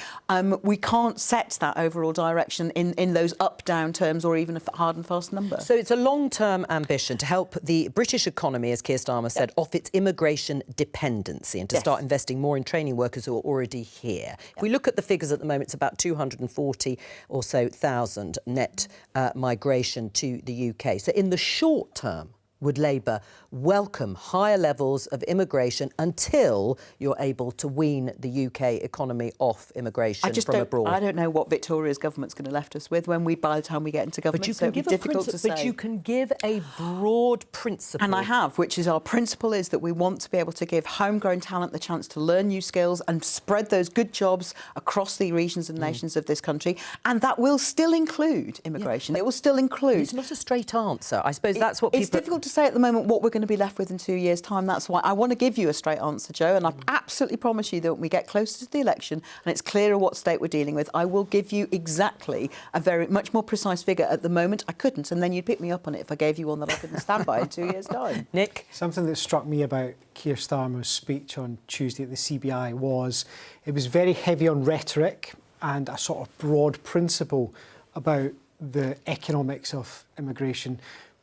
we can't set that overall direction in those up-down terms or even a hard and fast number. So it's a long-term ambition to help the British economy, as Keir Starmer said, off its immigration dependency and to start investing more in training workers who are already here. If we look at the figures at the moment, it's about 240 or so thousand net migration to the UK. So in the short term, would Labour welcome higher levels of immigration until you're able to wean the UK economy off immigration from abroad? I don't know what Victoria's government's going to left us with by the time we get into government. But you can give a broad principle. And I have, which is our principle is that we want to be able to give homegrown talent the chance to learn new skills and spread those good jobs across the regions and nations of this country. And that will still include immigration. It will still include... It's not a straight answer. I suppose that's what people... It's difficult to say at the moment what we're going to be left with in 2 years' time. That's why I want to give you a straight answer, Joe, and I absolutely promise you that when we get closer to the election and it's clearer what state we're dealing with, I will give you exactly a much more precise figure. At the moment, I couldn't, and then you'd pick me up on it if I gave you one that I couldn't stand by in 2 years' time. Nick? Something that struck me about Keir Starmer's speech on Tuesday at the CBI was it was very heavy on rhetoric and a sort of broad principle about the economics of immigration.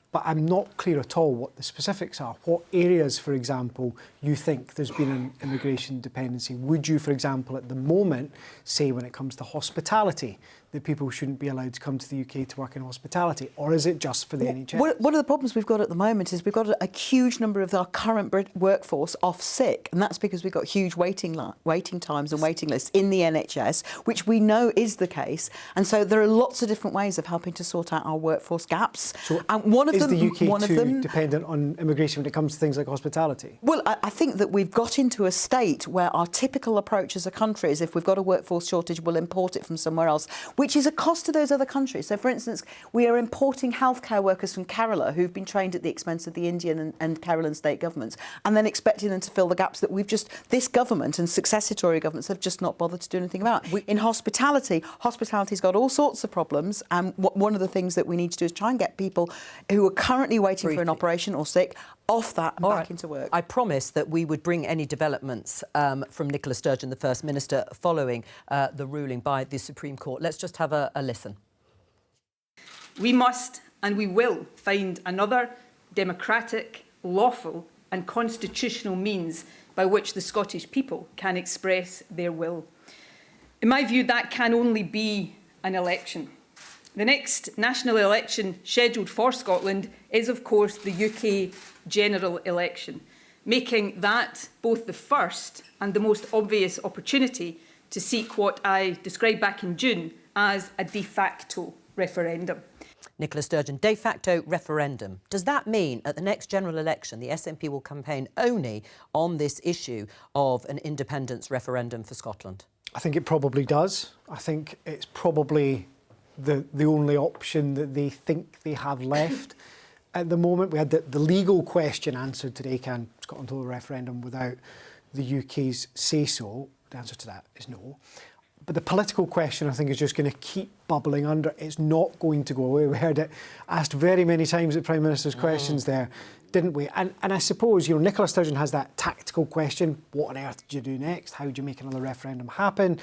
But I'm not clear at all what the specifics are. What areas, for example, you think there's been an immigration dependency? Would you, for example, at the moment, say when it comes to hospitality, that people shouldn't be allowed to come to the UK to work in hospitality? Or is it just for the NHS? One of the problems we've got at the moment is we've got a huge number of our current workforce off sick, and that's because we've got huge waiting times and waiting lists in the NHS, which we know is the case. And so there are lots of different ways of helping to sort out our workforce gaps. So and one of is them, the UK one of too them, dependent on immigration when it comes to things like hospitality? Well, I think that we've got into a state where our typical approach as a country is if we've got a workforce shortage, we'll import it from somewhere else, which is a cost to those other countries. So, for instance, we are importing healthcare workers from Kerala who've been trained at the expense of the Indian and Kerala state governments, and then expecting them to fill the gaps that this government and successitory governments have just not bothered to do anything about. In hospitality's got all sorts of problems, and one of the things that we need to do is try and get people who are currently waiting for an operation or sick off that and back into work. I promised that we would bring any developments from Nicola Sturgeon, the First Minister, following the ruling by the Supreme Court. Let's just have a listen. We must and we will find another democratic, lawful and constitutional means by which the Scottish people can express their will. In my view, that can only be an election. The next national election scheduled for Scotland is, of course, the UK general election, making that both the first and the most obvious opportunity to seek what I described back in June as a de facto referendum. Nicola Sturgeon, de facto referendum. Does that mean at the next general election the SNP will campaign only on this issue of an independence referendum for Scotland? I think it probably does. I think it's probably the only option that they think they have left. At the moment, we had the legal question answered today: can Scotland hold a referendum without the UK's say-so? The answer to that is no. But the political question, I think, is just going to keep bubbling under. It's not going to go away. We heard it asked very many times at Prime Minister's questions there, didn't we? And I suppose, Nicola Sturgeon has that tactical question: what on earth did you do next? How do you make another referendum happen?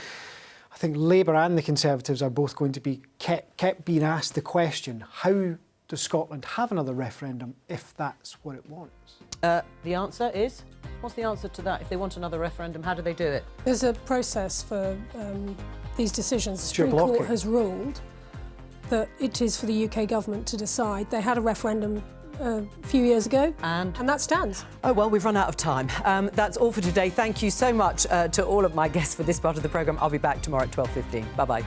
I think Labour and the Conservatives are both going to be kept being asked the question: how does Scotland have another referendum if that's what it wants? The answer is? What's the answer to that? If they want another referendum, how do they do it? There's a process for these decisions. The Supreme Court has ruled that it is for the UK government to decide. They had a referendum a few years ago, and that stands. Oh, well, we've run out of time. That's all for today. Thank you so much to all of my guests for this part of the programme. I'll be back tomorrow at 12:15. Bye-bye.